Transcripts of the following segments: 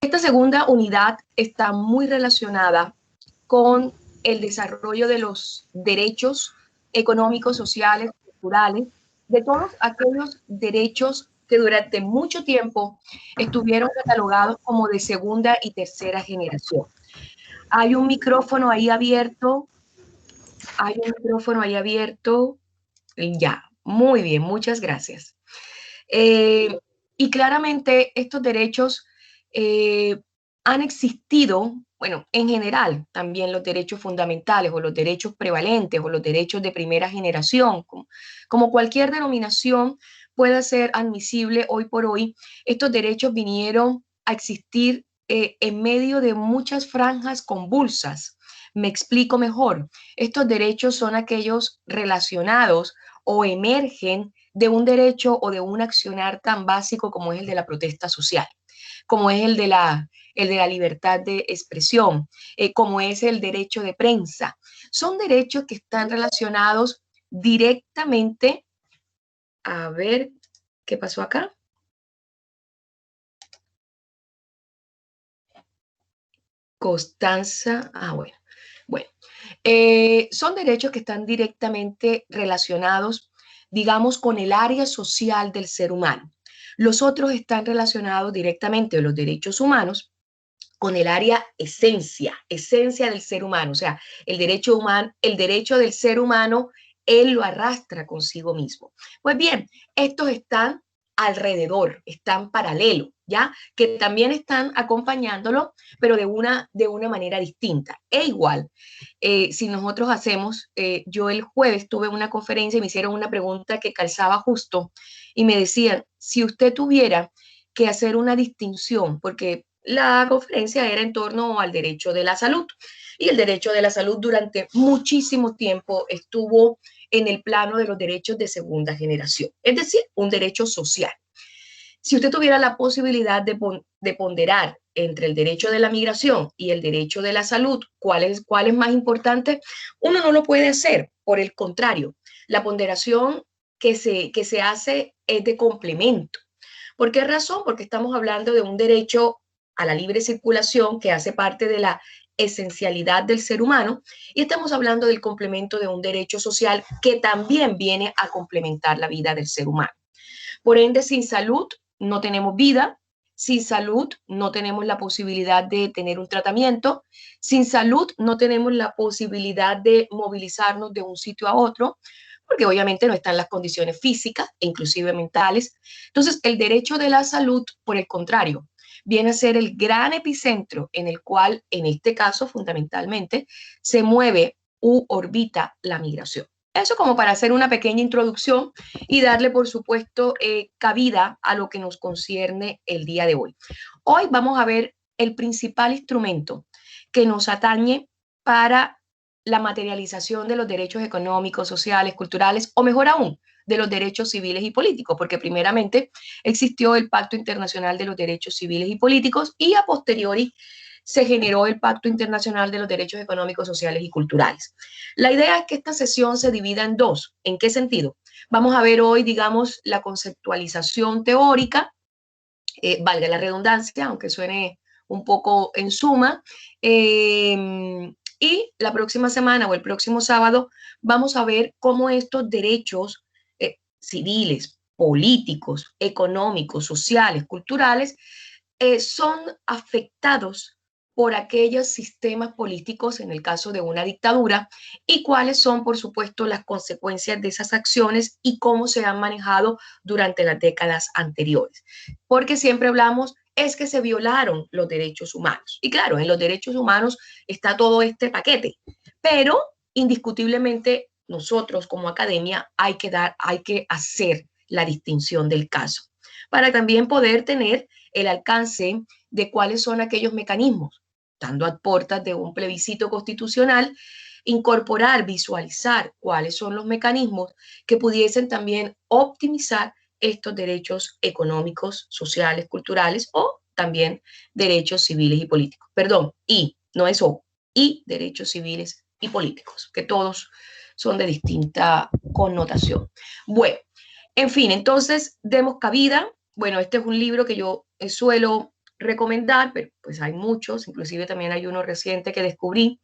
Esta segunda unidad está muy relacionada con el desarrollo de los derechos económicos, sociales, culturales, de todos aquellos derechos que durante mucho tiempo estuvieron catalogados como de segunda y tercera generación. Hay un micrófono ahí abierto, hay un micrófono ahí abierto, ya, muy bien, muchas gracias. Y claramente estos derechos han existido, bueno, en general, también los derechos fundamentales o los derechos prevalentes o los derechos de primera generación, como cualquier denominación pueda ser admisible hoy por hoy, estos derechos vinieron a existir en medio de muchas franjas convulsas. Me explico mejor. Estos derechos son aquellos relacionados o emergen de un derecho o de un accionar tan básico como es el de la protesta social, como es el de la libertad de expresión, como es el derecho de prensa. Son derechos que están relacionados directamente. A ver, ¿qué pasó acá? Constanza, bueno. Bueno, son derechos que están directamente relacionados, digamos, con el área social del ser humano. Los otros están relacionados directamente, los derechos humanos, con el área esencia del ser humano. O sea, el derecho del ser humano, él lo arrastra consigo mismo. Pues bien, estos están alrededor, están paralelos, ¿ya? Que también están acompañándolo, pero de una manera distinta. E igual, si nosotros hacemos, yo el jueves tuve una conferencia y me hicieron una pregunta que calzaba justo y me decían, si usted tuviera que hacer una distinción, porque la conferencia era en torno al derecho de la salud y el derecho de la salud durante muchísimo tiempo estuvo en el plano de los derechos de segunda generación, es decir, un derecho social. Si usted tuviera la posibilidad de ponderar entre el derecho de la migración y el derecho de la salud, ¿cuál es más importante? Uno no lo puede hacer. Por el contrario, la ponderación que se hace es de complemento. ¿Por qué razón? Porque estamos hablando de un derecho a la libre circulación que hace parte de la esencialidad del ser humano y estamos hablando del complemento de un derecho social que también viene a complementar la vida del ser humano. Por ende, sin salud no tenemos vida, sin salud no tenemos la posibilidad de tener un tratamiento, sin salud no tenemos la posibilidad de movilizarnos de un sitio a otro, porque obviamente no están las condiciones físicas e inclusive mentales. Entonces, el derecho de la salud, por el contrario, viene a ser el gran epicentro en el cual, en este caso, fundamentalmente, se mueve u orbita la migración. Eso como para hacer una pequeña introducción y darle, por supuesto, cabida a lo que nos concierne el día de hoy. Hoy vamos a ver el principal instrumento que nos atañe para la materialización de los derechos económicos, sociales, culturales, o mejor aún, de los derechos civiles y políticos, porque primeramente existió el Pacto Internacional de los Derechos Civiles y Políticos y a posteriori se generó el Pacto Internacional de los Derechos Económicos, Sociales y Culturales. La idea es que esta sesión se divida en dos. ¿En qué sentido? Vamos a ver hoy, digamos, la conceptualización teórica, valga la redundancia, aunque suene un poco en suma, y la próxima semana o el próximo sábado vamos a ver cómo estos derechos civiles, políticos, económicos, sociales, culturales, son afectados por aquellos sistemas políticos, en el caso de una dictadura, y cuáles son, por supuesto, las consecuencias de esas acciones y cómo se han manejado durante las décadas anteriores. Porque siempre hablamos, es que se violaron los derechos humanos. Y claro, en los derechos humanos está todo este paquete, pero indiscutiblemente nosotros como academia hay que hacer la distinción del caso para también poder tener el alcance de cuáles son aquellos mecanismos, dando a puertas de un plebiscito constitucional, incorporar, visualizar cuáles son los mecanismos que pudiesen también optimizar estos derechos económicos, sociales, culturales o también derechos civiles y políticos. Perdón, y, no es o, y derechos civiles y políticos, que todos son de distinta connotación. Bueno, en fin, entonces demos cabida. Bueno, este es un libro que yo suelo recomendar, pero pues hay muchos, inclusive también hay uno reciente que descubrí,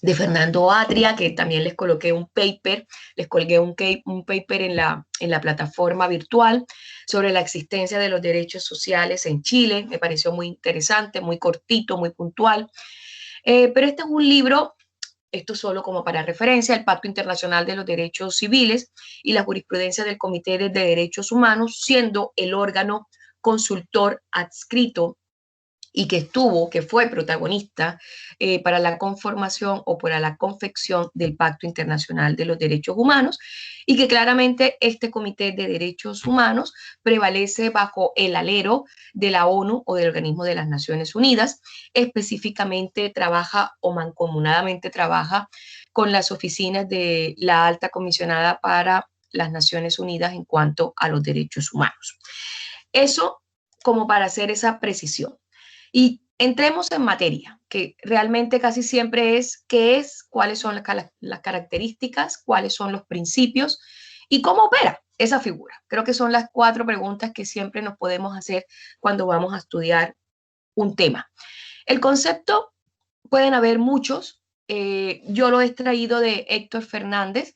de Fernando Atria, que también les coloqué un paper, les colgué un paper en la plataforma virtual sobre la existencia de los derechos sociales en Chile. Me pareció muy interesante, muy cortito, muy puntual. Pero este es un libro, esto solo como para referencia, el Pacto Internacional de los Derechos Civiles y la jurisprudencia del Comité de Derechos Humanos, siendo el órgano consultor adscrito y que fue protagonista para la conformación o para la confección del Pacto Internacional de los Derechos Humanos, y que claramente este Comité de Derechos Humanos prevalece bajo el alero de la ONU o del Organismo de las Naciones Unidas. Específicamente trabaja o mancomunadamente trabaja con las oficinas de la Alta Comisionada para las Naciones Unidas en cuanto a los derechos humanos. Eso como para hacer esa precisión. Y entremos en materia, que realmente casi siempre es qué es, cuáles son las características, cuáles son los principios y cómo opera esa figura. Creo que son las 4 preguntas que siempre nos podemos hacer cuando vamos a estudiar un tema. El concepto, pueden haber muchos. Yo lo he extraído de Héctor Fernández,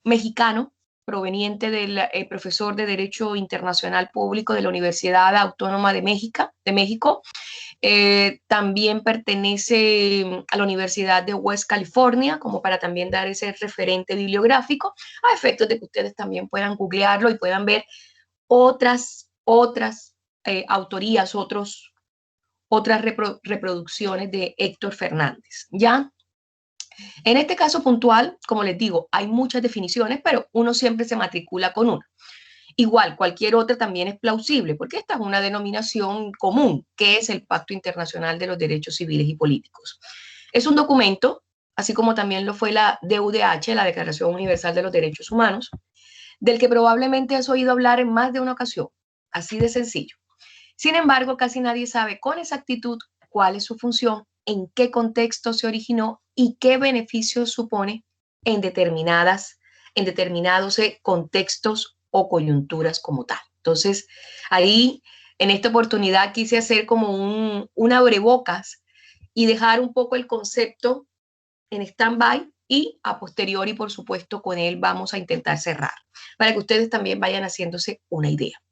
mexicano, proveniente del profesor de Derecho Internacional Público de la Universidad Autónoma de México. También pertenece a la Universidad de West California, como para también dar ese referente bibliográfico, a efectos de que ustedes también puedan googlearlo y puedan ver otras autorías, otras reproducciones de Héctor Fernández, ¿ya? En este caso puntual, como les digo, hay muchas definiciones, pero uno siempre se matricula con una. Igual, cualquier otra también es plausible, porque esta es una denominación común, que es el Pacto Internacional de los Derechos Civiles y Políticos. Es un documento, así como también lo fue la DUDH, la Declaración Universal de los Derechos Humanos, del que probablemente has oído hablar en más de una ocasión, así de sencillo. Sin embargo, casi nadie sabe con exactitud cuál es su función, en qué contexto se originó y qué beneficios supone en determinados contextos o coyunturas como tal. Entonces, ahí en esta oportunidad quise hacer como un abrebocas y dejar un poco el concepto en stand-by, y a posteriori, por supuesto, con él vamos a intentar cerrar para que ustedes también vayan haciéndose una idea.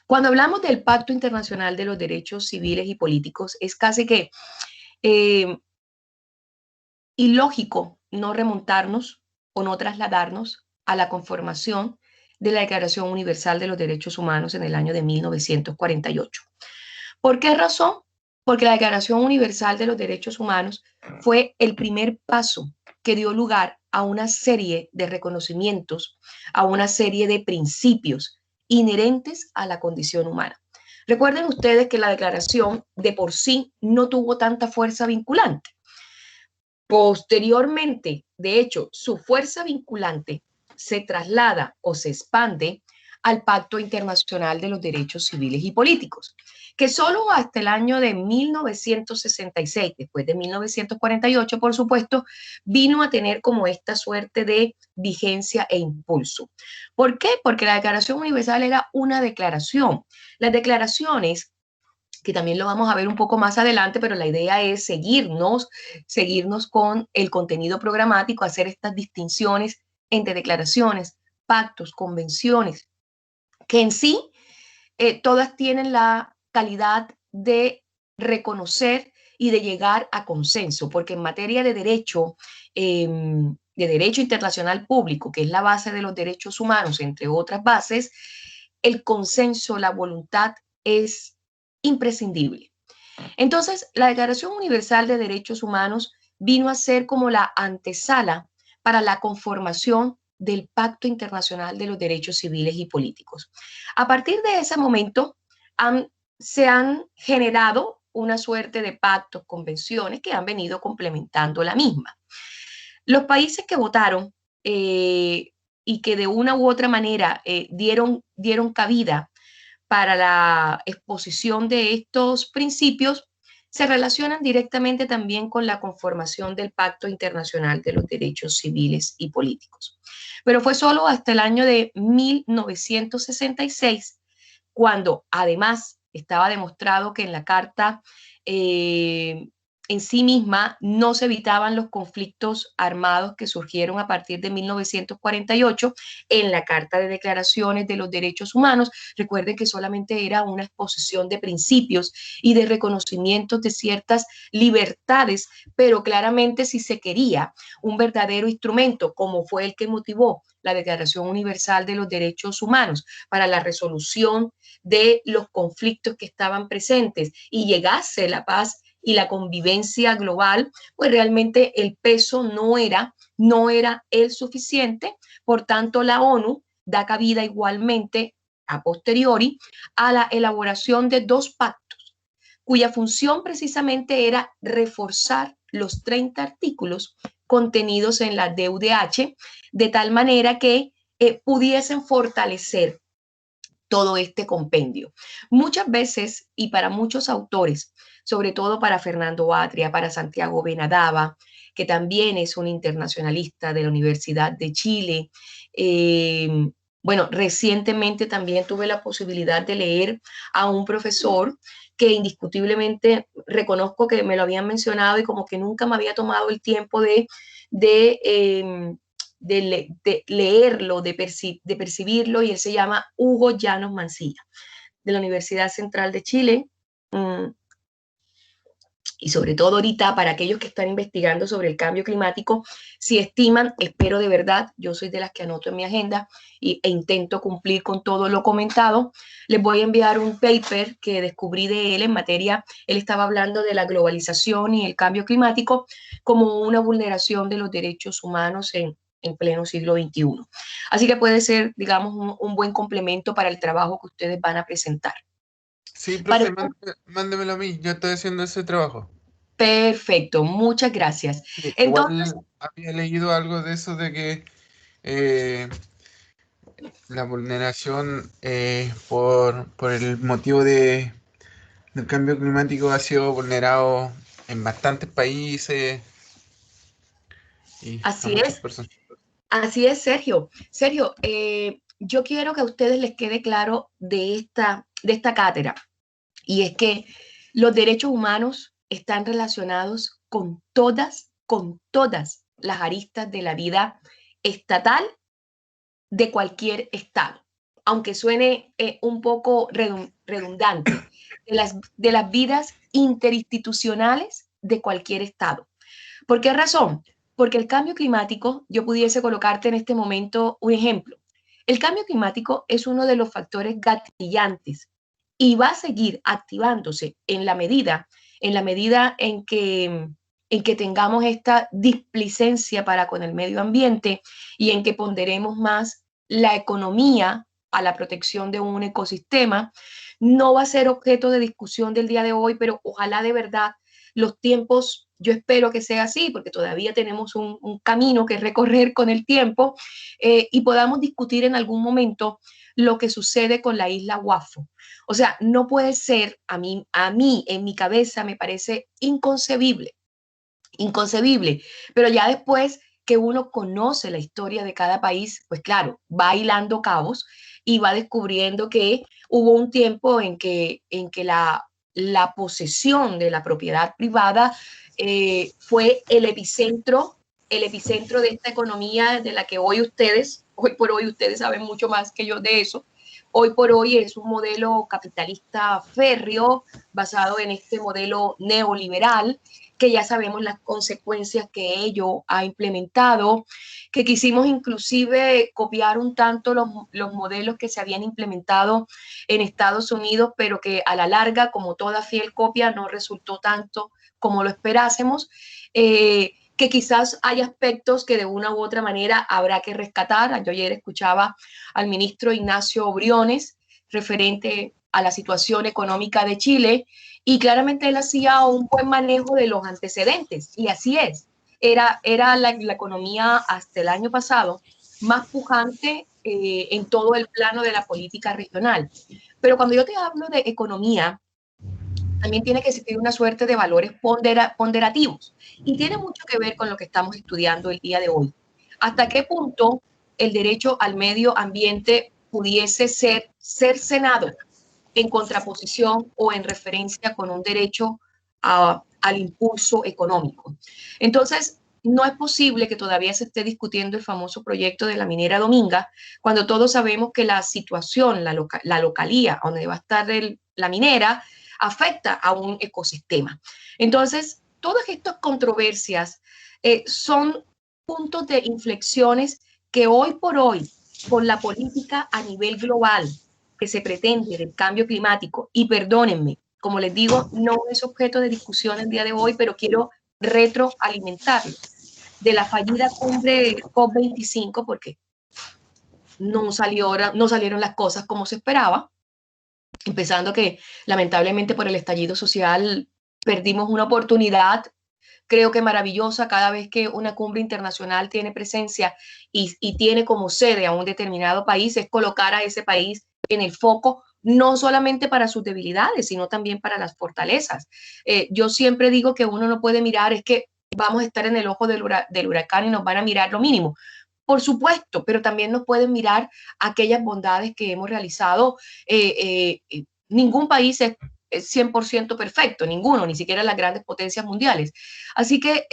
Cuando hablamos del Pacto Internacional de los Derechos Civiles y Políticos, es casi que ilógico no remontarnos o no trasladarnos a la conformación de la Declaración Universal de los Derechos Humanos en el año de 1948. ¿Por qué razón? Porque la Declaración Universal de los Derechos Humanos fue el primer paso que dio lugar a una serie de reconocimientos, a una serie de principios inherentes a la condición humana. Recuerden ustedes que la declaración de por sí no tuvo tanta fuerza vinculante. Posteriormente, de hecho, su fuerza vinculante se traslada o se expande al Pacto Internacional de los Derechos Civiles y Políticos, que solo hasta el año de 1966, después de 1948, por supuesto, vino a tener como esta suerte de vigencia e impulso. ¿Por qué? Porque la Declaración Universal era una declaración. Las declaraciones, que también lo vamos a ver un poco más adelante, pero la idea es seguirnos con el contenido programático, hacer estas distinciones entre declaraciones, pactos, convenciones, que en sí todas tienen la calidad de reconocer y de llegar a consenso, porque en materia de derecho internacional público, que es la base de los derechos humanos, entre otras bases, el consenso, la voluntad es imprescindible. Entonces, la Declaración Universal de Derechos Humanos vino a ser como la antesala para la conformación del Pacto Internacional de los Derechos Civiles y Políticos. A partir de ese momento, se han generado una suerte de pactos, convenciones que han venido complementando la misma. Los países que votaron y que de una u otra manera dieron cabida para la exposición de estos principios se relacionan directamente también con la conformación del Pacto Internacional de los Derechos Civiles y Políticos. Pero fue solo hasta el año de 1966 cuando además estaba demostrado que en la Carta en sí misma no se evitaban los conflictos armados que surgieron a partir de 1948 en la Carta de Declaraciones de los Derechos Humanos. Recuerden que solamente era una exposición de principios y de reconocimientos de ciertas libertades, pero claramente si se quería un verdadero instrumento, como fue el que motivó la Declaración Universal de los Derechos Humanos para la resolución de los conflictos que estaban presentes y llegase la paz y la convivencia global, pues realmente el peso no era el suficiente. Por tanto, la ONU da cabida igualmente a posteriori a la elaboración de dos pactos, cuya función precisamente era reforzar los 30 artículos contenidos en la DUDH, de tal manera que pudiesen fortalecer todo este compendio. Muchas veces, y para muchos autores, sobre todo para Fernando Atria, para Santiago Benadaba, que también es un internacionalista de la Universidad de Chile. Bueno, recientemente también tuve la posibilidad de leer a un profesor que indiscutiblemente reconozco que me lo habían mencionado y como que nunca me había tomado el tiempo de de leerlo, de percibirlo, y él se llama Hugo Llanos Mancilla, de la Universidad Central de Chile. Y sobre todo ahorita, para aquellos que están investigando sobre el cambio climático, si estiman, espero de verdad, yo soy de las que anoto en mi agenda e intento cumplir con todo lo comentado, les voy a enviar un paper que descubrí de él en materia, él estaba hablando de la globalización y el cambio climático como una vulneración de los derechos humanos en pleno siglo XXI. Así que puede ser, digamos, un buen complemento para el trabajo que ustedes van a presentar. Sí, Para, profe, mándemelo a mí, yo estoy haciendo ese trabajo. perfecto, muchas gracias. Sí, Entonces, igual había leído algo de eso de que eh, la vulneración por el motivo del cambio climático ha sido vulnerado en bastantes países y a así muchas es, personas. así es, Sergio. Sergio, yo quiero que a ustedes les quede claro de esta cátedra, y es que los derechos humanos están relacionados con todas las aristas de la vida estatal de cualquier estado, aunque suene un poco redundante, de las vidas interinstitucionales de cualquier estado. ¿Por qué razón? Porque el cambio climático, yo pudiese colocarte en este momento un ejemplo. El cambio climático es uno de los factores gatillantes y va a seguir activándose en la medida en que tengamos esta displicencia para con el medio ambiente y en que ponderemos más la economía a la protección de un ecosistema. No va a ser objeto de discusión del día de hoy, pero ojalá de verdad los tiempos, yo espero que sea así, porque todavía tenemos un camino que recorrer con el tiempo, y podamos discutir en algún momento lo que sucede con la isla Guafo. O sea, no puede ser, a mí en mi cabeza me parece inconcebible, inconcebible, pero ya después que uno conoce la historia de cada país, pues claro, va hilando cabos y va descubriendo que hubo un tiempo en que la posesión de la propiedad privada fue el epicentro de esta economía de la que hoy por hoy ustedes saben mucho más que yo de eso. Hoy por hoy es un modelo capitalista férreo basado en este modelo neoliberal que ya sabemos las consecuencias que ello ha implementado, que quisimos inclusive copiar un tanto los modelos que se habían implementado en Estados Unidos, pero que a la larga, como toda fiel copia, no resultó tanto como lo esperásemos. Que quizás hay aspectos que de una u otra manera habrá que rescatar. Yo ayer escuchaba al ministro Ignacio Briones, referente a la situación económica de Chile, y claramente él hacía un buen manejo de los antecedentes, y así es. Era la economía hasta el año pasado más pujante en todo el plano de la política regional. Pero cuando yo te hablo de economía, también tiene que existir una suerte de valores ponderativos, y tiene mucho que ver con lo que estamos estudiando el día de hoy. ¿Hasta qué punto el derecho al medio ambiente pudiese ser cercenado en contraposición o en referencia con un derecho al impulso económico. Entonces, no es posible que todavía se esté discutiendo el famoso proyecto de la minera Dominga, cuando todos sabemos que la situación, la localía donde va a estar la minera, afecta a un ecosistema. Entonces, todas estas controversias son puntos de inflexiones que hoy por hoy, con la política a nivel global que se pretende del cambio climático, y perdónenme, como les digo, no es objeto de discusión el día de hoy, pero quiero retroalimentarlo, de la fallida cumbre COP25, porque no salieron las cosas como se esperaba, empezando que lamentablemente por el estallido social perdimos una oportunidad, creo que maravillosa, cada vez que una cumbre internacional tiene presencia y tiene como sede a un determinado país, es colocar a ese país en el foco, no solamente para sus debilidades, sino también para las fortalezas. Yo siempre digo que uno no puede mirar, es que vamos a estar en el ojo del huracán y nos van a mirar lo mínimo. Por supuesto, pero también nos pueden mirar aquellas bondades que hemos realizado. Ningún país es 100% perfecto, ninguno, ni siquiera las grandes potencias mundiales. Así que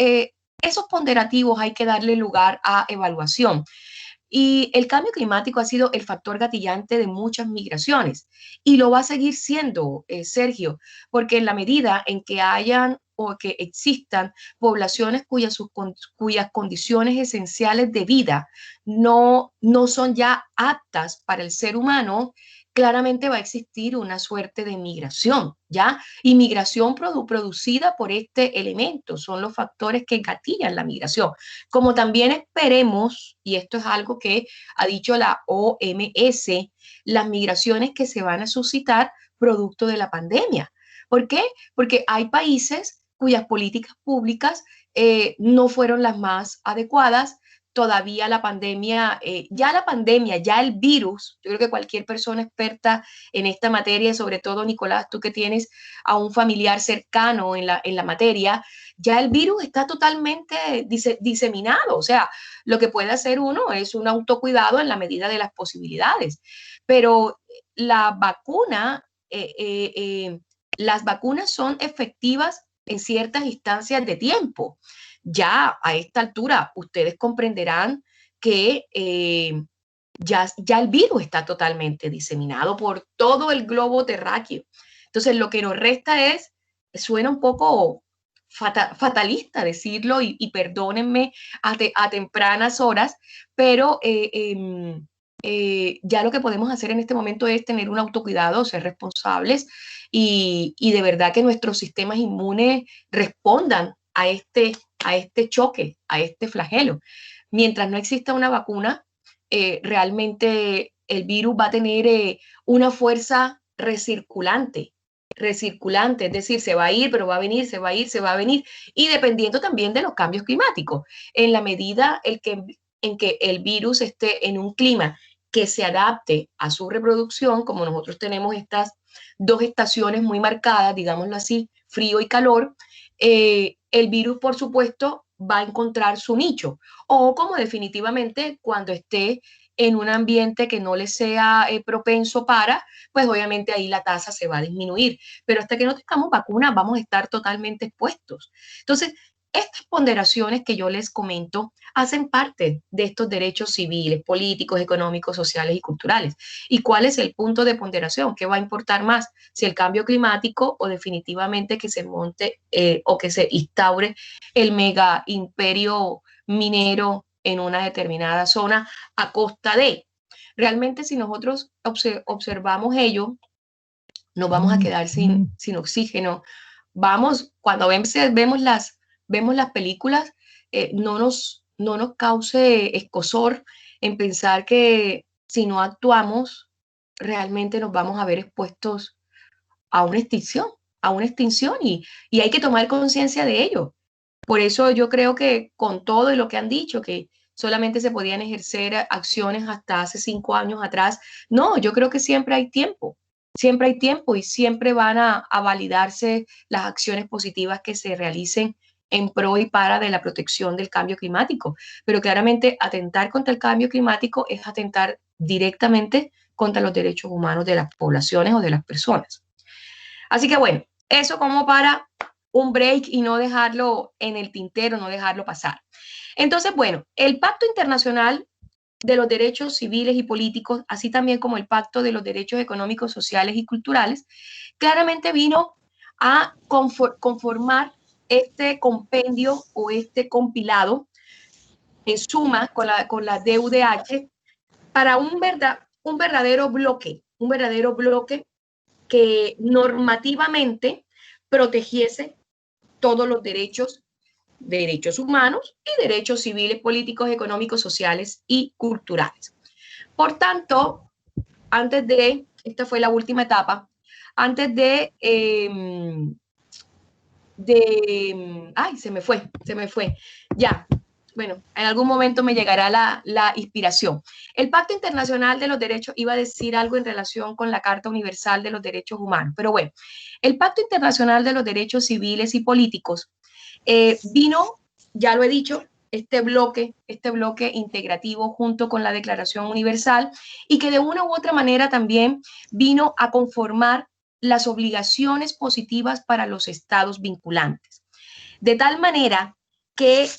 esos ponderativos hay que darle lugar a evaluación. Y el cambio climático ha sido el factor gatillante de muchas migraciones y lo va a seguir siendo, Sergio, porque en la medida en que hayan o que existan poblaciones cuyas condiciones esenciales de vida no son ya aptas para el ser humano, claramente va a existir una suerte de migración, ¿ya? Y migración producida por este elemento, son los factores que gatillan la migración. Como también esperemos, y esto es algo que ha dicho la OMS, las migraciones que se van a suscitar producto de la pandemia. ¿Por qué? Porque hay países cuyas políticas públicas no fueron las más adecuadas. Todavía la pandemia, ya el virus, yo creo que cualquier persona experta en esta materia, sobre todo Nicolás, tú que tienes a un familiar cercano en la materia, ya el virus está totalmente diseminado. O sea, lo que puede hacer uno es un autocuidado en la medida de las posibilidades. Pero la vacuna, las vacunas son efectivas en ciertas instancias de tiempo. Ya a esta altura, ustedes comprenderán que ya el virus está totalmente diseminado por todo el globo terráqueo. Entonces, lo que nos resta suena un poco fatalista decirlo y perdónenme a tempranas horas, pero ya lo que podemos hacer en este momento es tener un autocuidado, ser responsables y de verdad que nuestros sistemas inmunes respondan a este choque, a este flagelo. Mientras no exista una vacuna, realmente el virus va a tener una fuerza recirculante, es decir, se va a ir, pero va a venir, se va a ir, se va a venir, y dependiendo también de los cambios climáticos. En la medida en que el virus esté en un clima que se adapte a su reproducción, como nosotros tenemos estas dos estaciones muy marcadas, digámoslo así, frío y calor, el virus, por supuesto, va a encontrar su nicho. O como definitivamente cuando esté en un ambiente que no le sea propenso para, pues obviamente ahí la tasa se va a disminuir. Pero hasta que no tengamos vacunas vamos a estar totalmente expuestos. Entonces, estas ponderaciones que yo les comento hacen parte de estos derechos civiles, políticos, económicos, sociales y culturales. ¿Y cuál es el punto de ponderación? ¿Qué va a importar más? Si el cambio climático o definitivamente que se monte o que se instaure el mega imperio minero en una determinada zona a costa de. Realmente si nosotros observamos ello, nos vamos a quedar sin oxígeno. Vamos, cuando vemos las películas, no nos cause escozor en pensar que si no actuamos, realmente nos vamos a ver expuestos a una extinción y hay que tomar conciencia de ello. Por eso yo creo que con todo y lo que han dicho, que solamente se podían ejercer acciones hasta hace 5 años atrás, no, yo creo que siempre hay tiempo y siempre van a validarse las acciones positivas que se realicen en pro y para de la protección del cambio climático. Pero claramente atentar contra el cambio climático es atentar directamente contra los derechos humanos de las poblaciones o de las personas. Así que bueno, eso como para un break y no dejarlo en el tintero, no dejarlo pasar. Entonces, bueno, el Pacto Internacional de los Derechos Civiles y Políticos, así también como el Pacto de los Derechos Económicos, Sociales y Culturales, claramente vino a conformar este compendio o este compilado en suma con la DUDH para un verdadero bloque que normativamente protegiese todos los derechos humanos y derechos civiles, políticos, económicos, sociales y culturales. Por tanto, esta fue la última etapa, antes ay, se me fue, ya, bueno, en algún momento me llegará la inspiración. El Pacto Internacional de los Derechos, iba a decir algo en relación con la Carta Universal de los Derechos Humanos, pero bueno, el Pacto Internacional de los Derechos Civiles y Políticos vino, ya lo he dicho, este bloque integrativo junto con la Declaración Universal y que de una u otra manera también vino a conformar las obligaciones positivas para los estados vinculantes. De tal manera que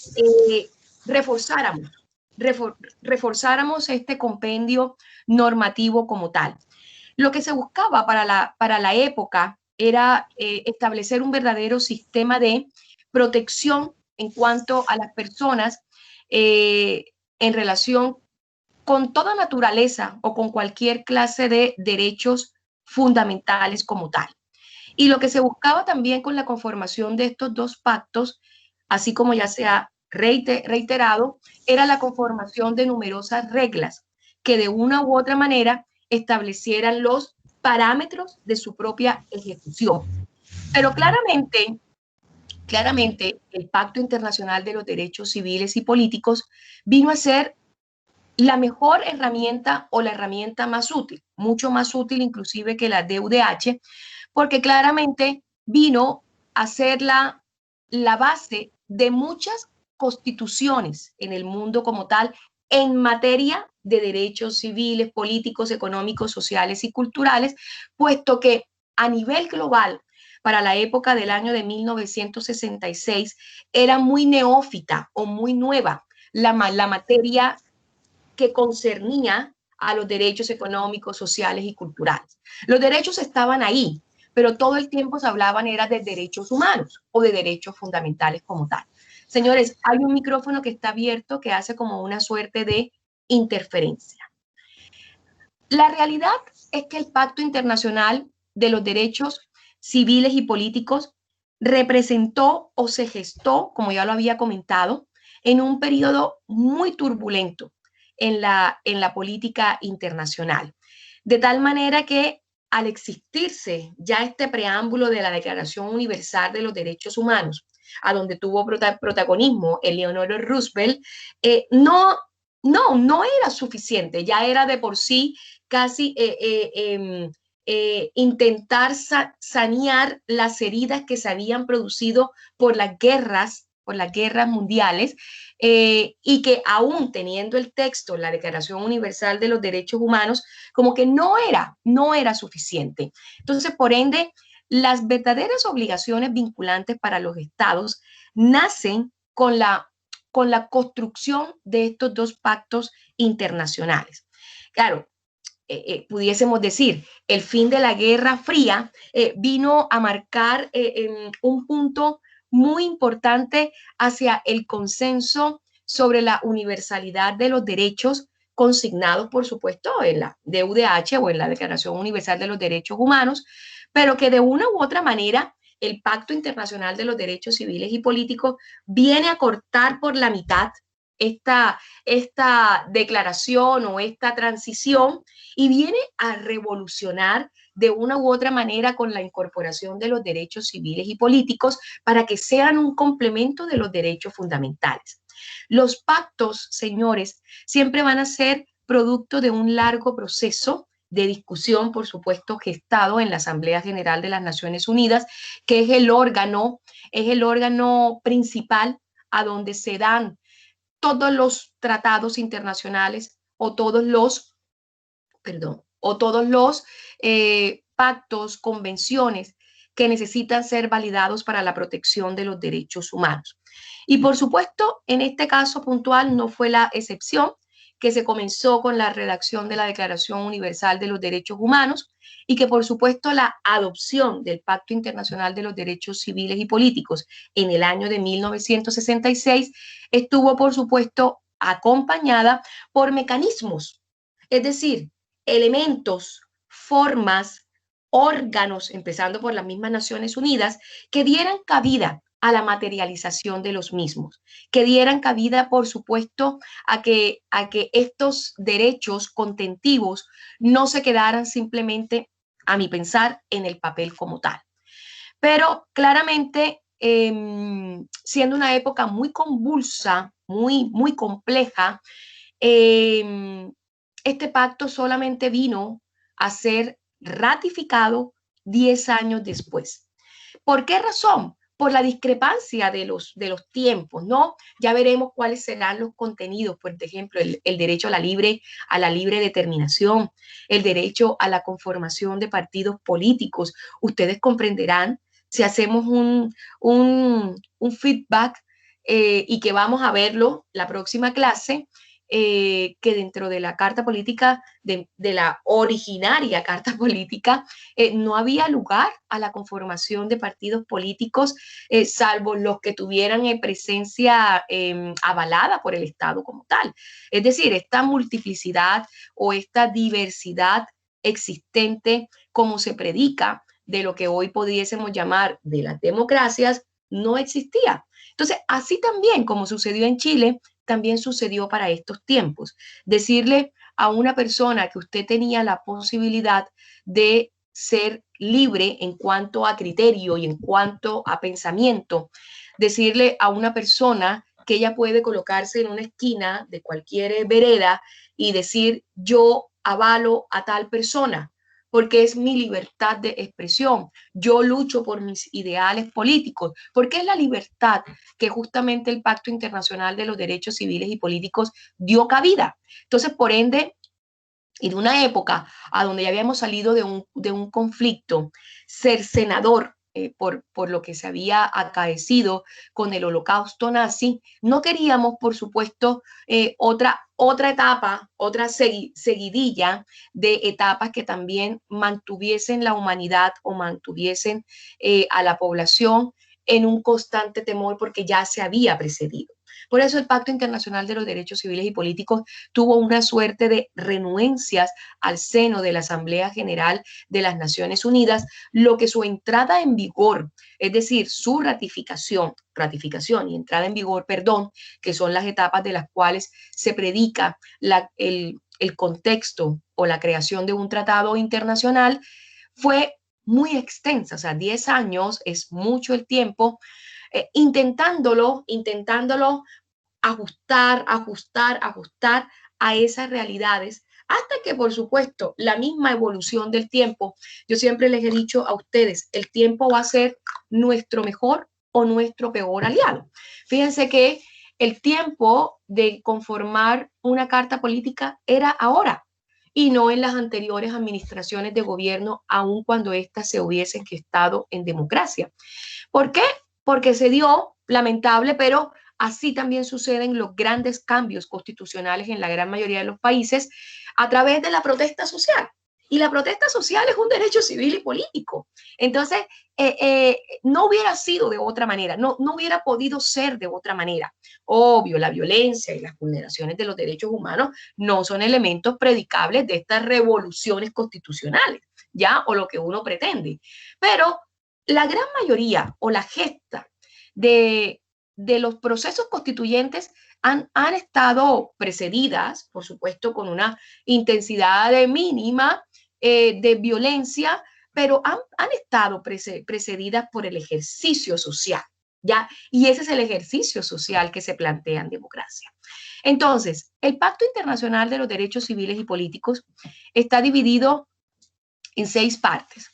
reforzáramos, reforzáramos este compendio normativo como tal. Lo que se buscaba para la época era establecer un verdadero sistema de protección en cuanto a las personas en relación con toda naturaleza o con cualquier clase de derechos fundamentales como tal. Y lo que se buscaba también con la conformación de estos dos pactos, así como ya se ha reiterado, era la conformación de numerosas reglas que de una u otra manera establecieran los parámetros de su propia ejecución. Pero claramente el Pacto Internacional de los Derechos Civiles y Políticos vino a ser la mejor herramienta o la herramienta más útil, mucho más útil inclusive que la DUDH, porque claramente vino a ser la base de muchas constituciones en el mundo como tal en materia de derechos civiles, políticos, económicos, sociales y culturales, puesto que a nivel global, para la época del año de 1966, era muy neófita o muy nueva la materia que concernía a los derechos económicos, sociales y culturales. Los derechos estaban ahí, pero todo el tiempo se hablaban era de derechos humanos o de derechos fundamentales como tal. Señores, hay un micrófono que está abierto que hace como una suerte de interferencia. La realidad es que el Pacto Internacional de los Derechos Civiles y Políticos representó o se gestó, como ya lo había comentado, en un periodo muy turbulento en la política internacional. De tal manera que al existirse ya este preámbulo de la Declaración Universal de los Derechos Humanos, a donde tuvo protagonismo Eleanor Roosevelt, no era suficiente, ya era de por sí casi intentar sanear las heridas que se habían producido por las guerras mundiales, y que aún teniendo el texto, la Declaración Universal de los Derechos Humanos, como que no era suficiente. Entonces, por ende, las verdaderas obligaciones vinculantes para los estados nacen con la construcción de estos dos pactos internacionales. Claro, pudiésemos decir, el fin de la Guerra Fría vino a marcar un punto muy importante hacia el consenso sobre la universalidad de los derechos consignados, por supuesto, en la DUDH o en la Declaración Universal de los Derechos Humanos, pero que de una u otra manera el Pacto Internacional de los Derechos Civiles y Políticos viene a cortar por la mitad esta declaración o esta transición y viene a revolucionar de una u otra manera con la incorporación de los derechos civiles y políticos para que sean un complemento de los derechos fundamentales. Los pactos, señores, siempre van a ser producto de un largo proceso de discusión, por supuesto, gestado en la Asamblea General de las Naciones Unidas, que es el órgano principal a donde se dan todos los tratados internacionales o todos los perdón, o todos los pactos, convenciones que necesitan ser validados para la protección de los derechos humanos. Y por supuesto, en este caso puntual no fue la excepción, que se comenzó con la redacción de la Declaración Universal de los Derechos Humanos y que por supuesto la adopción del Pacto Internacional de los Derechos Civiles y Políticos en el año de 1966 estuvo por supuesto acompañada por mecanismos, es decir, elementos, formas, órganos, empezando por las mismas Naciones Unidas, que dieran cabida a la materialización de los mismos, que dieran cabida, por supuesto, a que estos derechos contentivos no se quedaran simplemente, a mi pensar, en el papel como tal. Pero claramente, siendo una época muy convulsa, muy compleja, eh, este pacto solamente vino a ser ratificado 10 años después. ¿Por qué razón? Por la discrepancia de los tiempos, ¿no? Ya veremos cuáles serán los contenidos, por ejemplo, el derecho a la libre determinación, el derecho a la conformación de partidos políticos. Ustedes comprenderán si hacemos un feedback y que vamos a verlo la próxima clase, que dentro de la carta política, de la originaria carta política, no había lugar a la conformación de partidos políticos, salvo los que tuvieran presencia avalada por el Estado como tal. Es decir, esta multiplicidad o esta diversidad existente, como se predica, de lo que hoy pudiésemos llamar de las democracias, no existía. Entonces, así también como sucedió en Chile, también sucedió para estos tiempos. Decirle a una persona que usted tenía la posibilidad de ser libre en cuanto a criterio y en cuanto a pensamiento, decirle a una persona que ella puede colocarse en una esquina de cualquier vereda y decir yo avalo a tal persona porque es mi libertad de expresión. Yo lucho por mis ideales políticos, porque es la libertad que justamente el Pacto Internacional de los Derechos Civiles y Políticos dio cabida. Entonces, por ende, y de una época a donde ya habíamos salido de un conflicto cercenador por lo que se había acaecido con el holocausto nazi, no queríamos, por supuesto, otra etapa, otra seguidilla de etapas que también mantuviesen la humanidad o mantuviesen a la población en un constante temor porque ya se había precedido. Por eso el Pacto Internacional de los Derechos Civiles y Políticos tuvo una suerte de renuencias al seno de la Asamblea General de las Naciones Unidas, lo que su entrada en vigor, es decir, su ratificación y entrada en vigor, perdón, que son las etapas de las cuales se predica el contexto o la creación de un tratado internacional, fue muy extensa, o sea, 10 años es mucho el tiempo, intentándolo ajustar a esas realidades, hasta que, por supuesto, la misma evolución del tiempo, yo siempre les he dicho a ustedes, el tiempo va a ser nuestro mejor o nuestro peor aliado. Fíjense que el tiempo de conformar una carta política era ahora y no en las anteriores administraciones de gobierno, aun cuando éstas se hubiesen gestado en democracia. ¿Por qué? Porque se dio, lamentable, pero así también suceden los grandes cambios constitucionales en la gran mayoría de los países a través de la protesta social. Y la protesta social es un derecho civil y político. Entonces, no hubiera sido de otra manera, no hubiera podido ser de otra manera. Obvio, la violencia y las vulneraciones de los derechos humanos no son elementos predicables de estas revoluciones constitucionales, ¿ya? O lo que uno pretende. Pero la gran mayoría o la gesta de los procesos constituyentes han estado precedidas, por supuesto, con una intensidad mínima de violencia, pero han estado precedidas por el ejercicio social, ¿ya? Y ese es el ejercicio social que se plantea en democracia. Entonces, el Pacto Internacional de los Derechos Civiles y Políticos está dividido en 6 partes.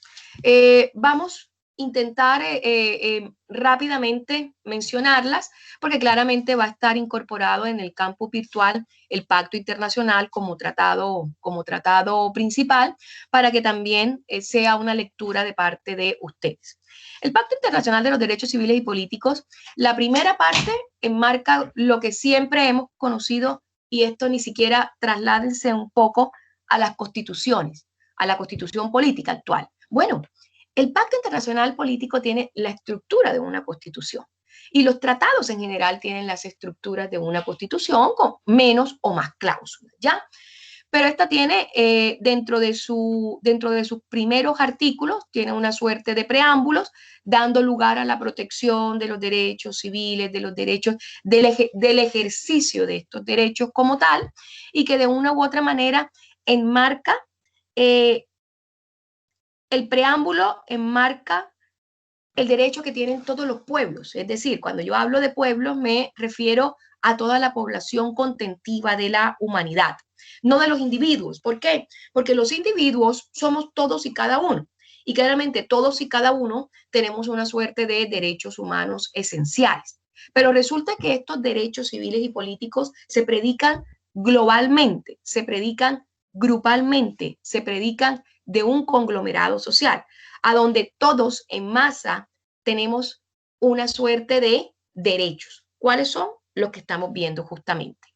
Vamos intentar rápidamente mencionarlas, porque claramente va a estar incorporado en el campo virtual el Pacto Internacional como tratado principal, para que también sea una lectura de parte de ustedes. El Pacto Internacional de los Derechos Civiles y Políticos, la primera parte enmarca lo que siempre hemos conocido, y esto ni siquiera trasládense un poco a las constituciones, a la constitución política actual. Bueno, el Pacto Internacional Político tiene la estructura de una constitución y los tratados en general tienen las estructuras de una constitución con menos o más cláusulas, ¿ya? Pero esta tiene dentro de sus primeros artículos, tiene una suerte de preámbulos, dando lugar a la protección de los derechos civiles, de los derechos del ejercicio de estos derechos como tal, y que de una u otra manera enmarca, el preámbulo enmarca el derecho que tienen todos los pueblos. Es decir, cuando yo hablo de pueblos me refiero a toda la población contentiva de la humanidad, no de los individuos. ¿Por qué? Porque los individuos somos todos y cada uno. Y claramente todos y cada uno tenemos una suerte de derechos humanos esenciales. Pero resulta que estos derechos civiles y políticos se predican globalmente, se predican grupalmente, se predican de un conglomerado social, a donde todos en masa tenemos una suerte de derechos. ¿Cuáles son? Los que estamos viendo justamente.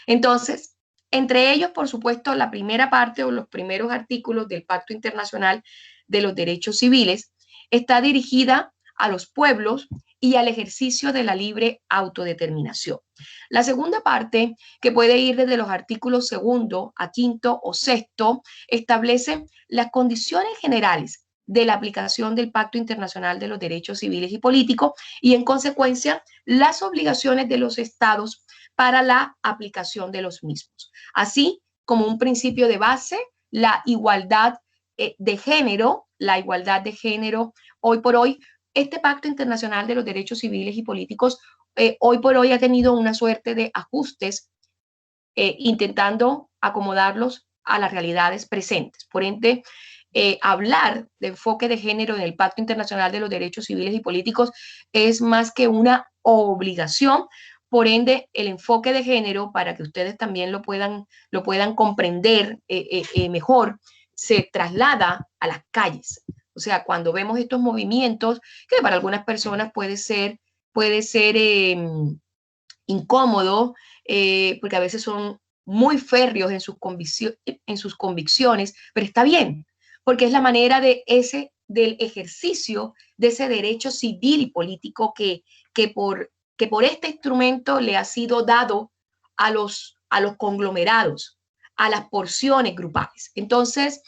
Entonces, entre ellos, por supuesto, la primera parte o los primeros artículos del Pacto Internacional de los Derechos Civiles está dirigida a los pueblos y al ejercicio de la libre autodeterminación. La segunda parte, que puede ir desde los artículos segundo a quinto o sexto, establece las condiciones generales de la aplicación del Pacto Internacional de los Derechos Civiles y Políticos y, en consecuencia, las obligaciones de los estados para la aplicación de los mismos. Así como un principio de base, la igualdad de género, hoy por hoy, este Pacto Internacional de los Derechos Civiles y Políticos, hoy por hoy ha tenido una suerte de ajustes intentando acomodarlos a las realidades presentes. Por ende, hablar de enfoque de género en el Pacto Internacional de los Derechos Civiles y Políticos es más que una obligación. Por ende, el enfoque de género, para que ustedes también lo puedan comprender mejor, se traslada a las calles. O sea, cuando vemos estos movimientos, que para algunas personas puede ser incómodo, porque a veces son muy férreos en sus convicciones, pero está bien, porque es la manera del ejercicio de ese derecho civil y político que por este instrumento le ha sido dado a los conglomerados, a las porciones grupales. Entonces,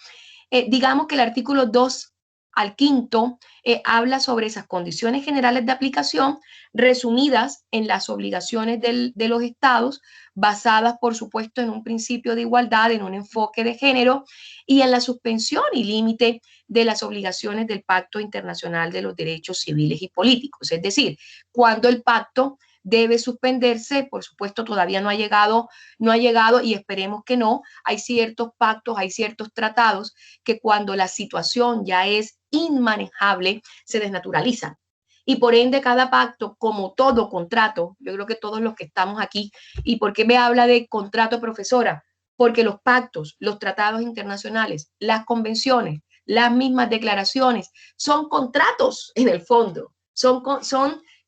digamos que el artículo 2 al quinto habla sobre esas condiciones generales de aplicación resumidas en las obligaciones de los estados, basadas, por supuesto, en un principio de igualdad, en un enfoque de género y en la suspensión y límite de las obligaciones del Pacto Internacional de los Derechos Civiles y Políticos. Es decir, cuando el pacto debe suspenderse, por supuesto, todavía no ha llegado y esperemos que no. Hay ciertos pactos, hay ciertos tratados que cuando la situación ya es inmanejable, se desnaturalizan. Y por ende, cada pacto, como todo contrato, yo creo que todos los que estamos aquí, ¿y por qué me habla de contrato, profesora? Porque los pactos, los tratados internacionales, las convenciones, las mismas declaraciones, son contratos en el fondo, son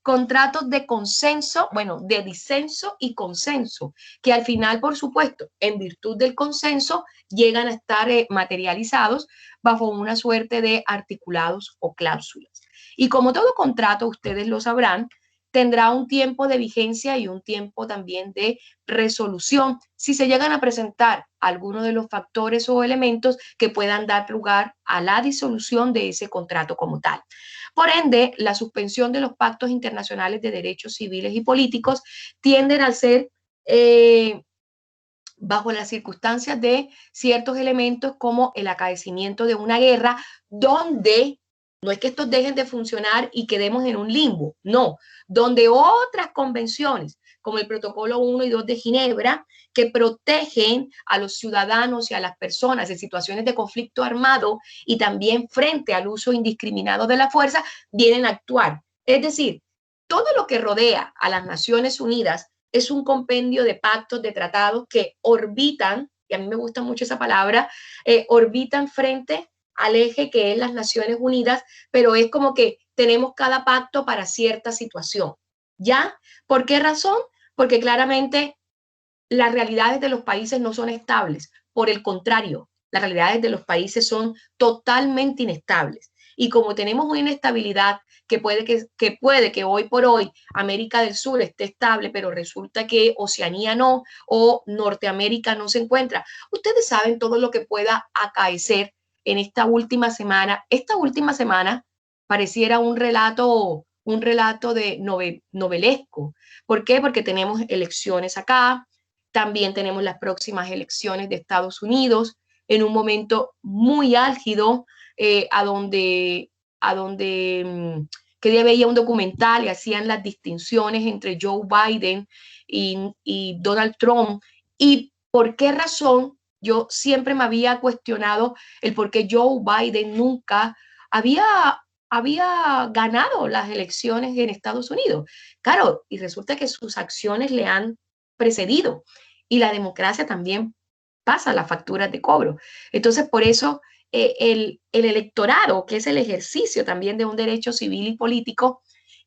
contratos de consenso, bueno, de disenso y consenso, que al final, por supuesto, en virtud del consenso, llegan a estar materializados bajo una suerte de articulados o cláusulas. Y como todo contrato, ustedes lo sabrán, tendrá un tiempo de vigencia y un tiempo también de resolución si se llegan a presentar algunos de los factores o elementos que puedan dar lugar a la disolución de ese contrato como tal. Por ende, la suspensión de los pactos internacionales de derechos civiles y políticos tienden a ser bajo las circunstancias de ciertos elementos como el acaecimiento de una guerra, donde no es que estos dejen de funcionar y quedemos en un limbo, no, donde otras convenciones como el Protocolo 1 y 2 de Ginebra, que protegen a los ciudadanos y a las personas en situaciones de conflicto armado y también frente al uso indiscriminado de la fuerza, vienen a actuar. Es decir, todo lo que rodea a las Naciones Unidas es un compendio de pactos, de tratados que orbitan, y a mí me gusta mucho esa palabra, orbitan frente al eje que es las Naciones Unidas, pero es como que tenemos cada pacto para cierta situación. ¿Ya? ¿Por qué razón? Porque claramente las realidades de los países no son estables. Por el contrario, las realidades de los países son totalmente inestables. Y como tenemos una inestabilidad que puede que hoy por hoy América del Sur esté estable, pero resulta que Oceanía no, o Norteamérica no se encuentra. Ustedes saben todo lo que pueda acaecer en esta última semana. Esta última semana pareciera un relato de novelesco. ¿Por qué? Porque tenemos elecciones acá, también tenemos las próximas elecciones de Estados Unidos en un momento muy álgido, a donde que día veía un documental y hacían las distinciones entre Joe Biden y Donald Trump. ¿Y por qué razón? Yo siempre me había cuestionado el por qué Joe Biden nunca había ganado las elecciones en Estados Unidos. Claro, y resulta que sus acciones le han precedido y la democracia también pasa las facturas de cobro. Entonces, por eso el electorado, que es el ejercicio también de un derecho civil y político,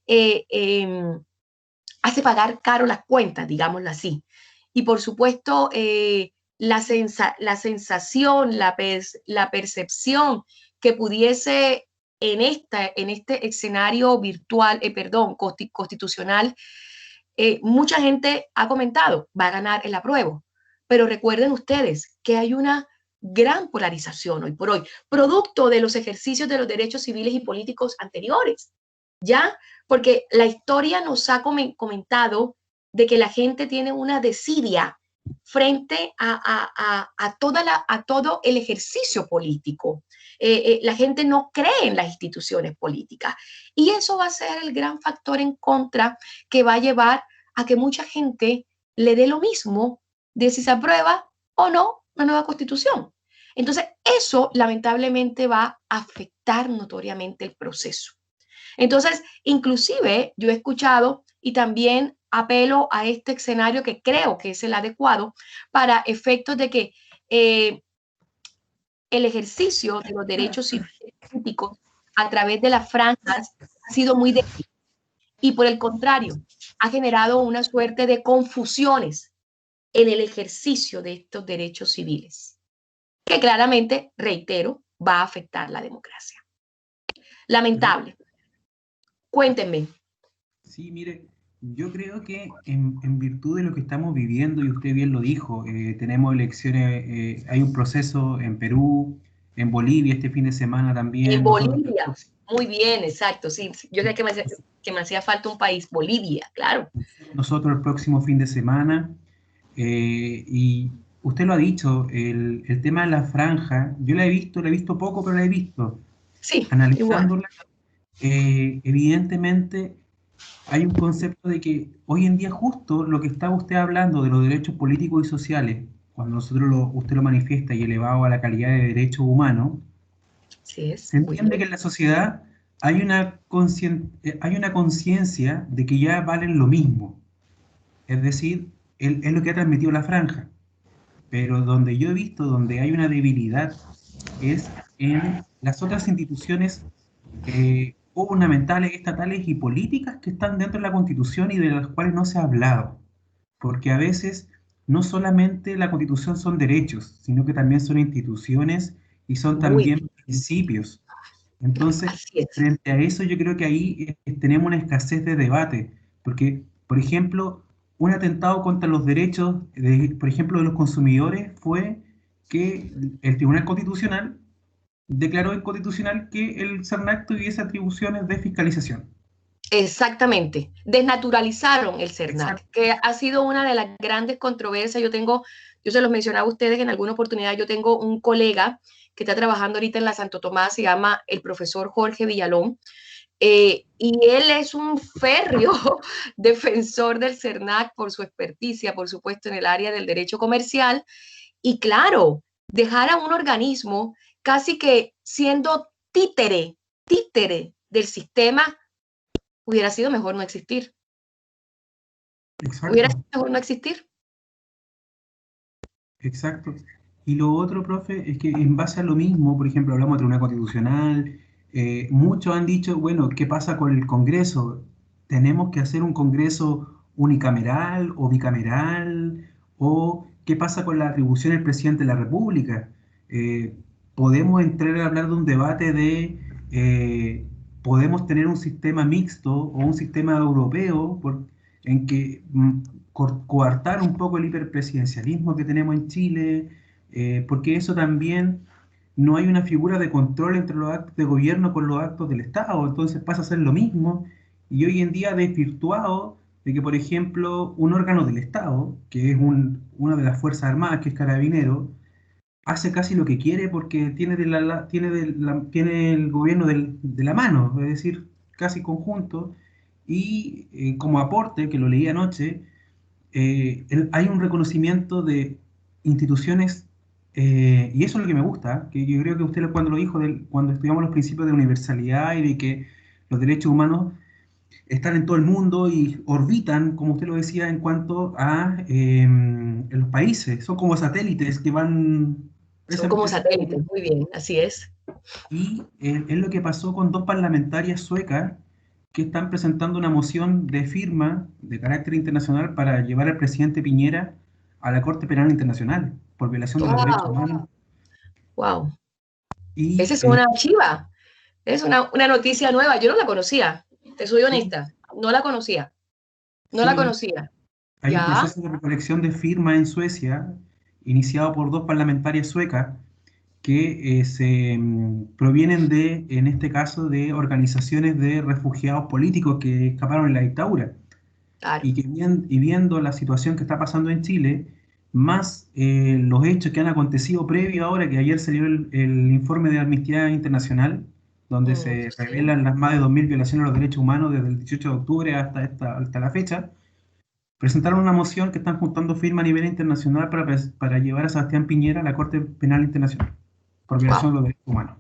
eh, eh, hace pagar caro las cuentas, digámoslo así. Y por supuesto, la sensación, la percepción que pudiese en este escenario virtual, perdón, constitucional, mucha gente ha comentado, va a ganar el apruebo. Pero recuerden ustedes que hay una gran polarización hoy por hoy, producto de los ejercicios de los derechos civiles y políticos anteriores. ¿Ya? Porque la historia nos ha comentado de que la gente tiene una desidia frente a todo el ejercicio político. La gente no cree en las instituciones políticas. Y eso va a ser el gran factor en contra que va a llevar a que mucha gente le dé lo mismo de si se aprueba o no una nueva constitución. Entonces, eso lamentablemente va a afectar notoriamente el proceso. Entonces, inclusive yo he escuchado y también apelo a este escenario que creo que es el adecuado para efectos de que el ejercicio de los derechos civiles y políticos a través de las franjas ha sido muy débil y por el contrario ha generado una suerte de confusiones en el ejercicio de estos derechos civiles, que claramente, reitero, va a afectar la democracia. Lamentable. Cuéntenme. Sí, mire, yo creo que en virtud de lo que estamos viviendo, y usted bien lo dijo, tenemos elecciones, hay un proceso en Perú, en Bolivia este fin de semana En también. Bolivia, muy bien, exacto, sí. Yo sé que me hacía falta un país, Bolivia, claro. Nosotros el próximo fin de semana, y usted lo ha dicho, el tema de la franja, yo la he visto poco, pero la he visto. Sí, igual. Analizándola, evidentemente hay un concepto de que hoy en día justo lo que está usted hablando de los derechos políticos y sociales, cuando usted lo manifiesta y elevado a la calidad de derechos humanos, Sí, es se muy entiende que bien. en la sociedad hay una conciencia de que ya valen lo mismo. Es decir, es lo que ha transmitido la franja. Pero donde yo he visto, donde hay una debilidad, es en las otras instituciones gubernamentales, estatales y políticas que están dentro de la Constitución y de las cuales no se ha hablado. Porque a veces no solamente la Constitución son derechos, sino que también son instituciones y son Muy bien. también principios. Entonces, Así es. frente a eso, yo creo que ahí tenemos una escasez de debate, porque, por ejemplo, un atentado contra los derechos, por ejemplo, de los consumidores fue que el Tribunal Constitucional declaró inconstitucional que el CERNAC tuviese atribuciones de fiscalización. Exactamente. Desnaturalizaron el CERNAC, Exacto. que ha sido una de las grandes controversias. Yo se los mencionaba a ustedes en alguna oportunidad, yo tengo un colega que está trabajando ahorita en la Santo Tomás, se llama el profesor Jorge Villalón, Y él es un férreo defensor del CERNAC por su experticia, por supuesto, en el área del derecho comercial. Y claro, dejar a un organismo casi que siendo títere del sistema, hubiera sido mejor no existir. Hubiera sido Exacto, mejor no existir. exacto. Y lo otro, profe, es que en base a lo mismo, por ejemplo, hablamos de Tribunal Constitucional, muchos han dicho, bueno, ¿qué pasa con el Congreso? ¿Tenemos que hacer un Congreso unicameral o bicameral? ¿O qué pasa con la atribución del presidente de la República? Eh, ¿Podemos entrar a hablar de un debate de, podemos tener un sistema mixto o un sistema europeo en que coartar un poco el hiperpresidencialismo que tenemos en Chile? Porque eso también no hay una figura de control entre los actos de gobierno con los actos del Estado, entonces pasa a ser lo mismo, y hoy en día desvirtuado de que, por ejemplo, un órgano del Estado, que es una de las Fuerzas Armadas, que es Carabinero, hace casi lo que quiere porque tiene el gobierno de la mano, es decir, casi conjunto, y como aporte, que lo leí anoche, hay un reconocimiento de instituciones, y eso es lo que me gusta, que yo creo que usted cuando lo dijo, cuando estudiamos los principios de universalidad y de que los derechos humanos están en todo el mundo y orbitan, como usted lo decía, en cuanto a en los países, son como satélites que van... Son como satélites, muy bien, así es. Y es lo que pasó con dos parlamentarias suecas que están presentando una moción de firma de carácter internacional para llevar al presidente Piñera a la Corte Penal Internacional por violación de los derechos Wow, humanos. wow. Esa Y es una chiva, es una noticia nueva. Yo no la conocía, te soy sí, honesta, no la conocía, no la sí, conocía. hay un Ya, proceso de recolección de firmas en Suecia iniciado por dos parlamentarias suecas que provienen de, en este caso, de organizaciones de refugiados políticos que escaparon en la dictadura. claro. Y y viendo la situación que está pasando en Chile, más los hechos que han acontecido previo ahora, que ayer salió el informe de Amnistía Internacional, donde se Sí. revelan las más de 2000 violaciones a los derechos humanos desde el 18 de octubre hasta la fecha, presentaron una moción que están juntando firma a nivel internacional para llevar a Sebastián Piñera a la Corte Penal Internacional por violación Wow. de los derechos humanos.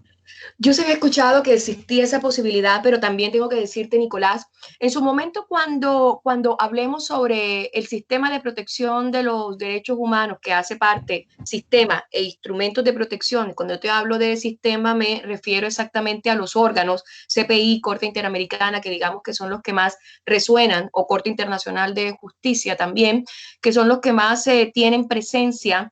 Yo se había escuchado que existía esa posibilidad, pero también tengo que decirte, Nicolás, en su momento cuando hablemos sobre el sistema de protección de los derechos humanos que hace parte, sistema e instrumentos de protección, cuando te hablo de sistema me refiero exactamente a los órganos, CPI, Corte Interamericana, que digamos que son los que más resuenan, o Corte Internacional de Justicia también, que son los que más tienen presencia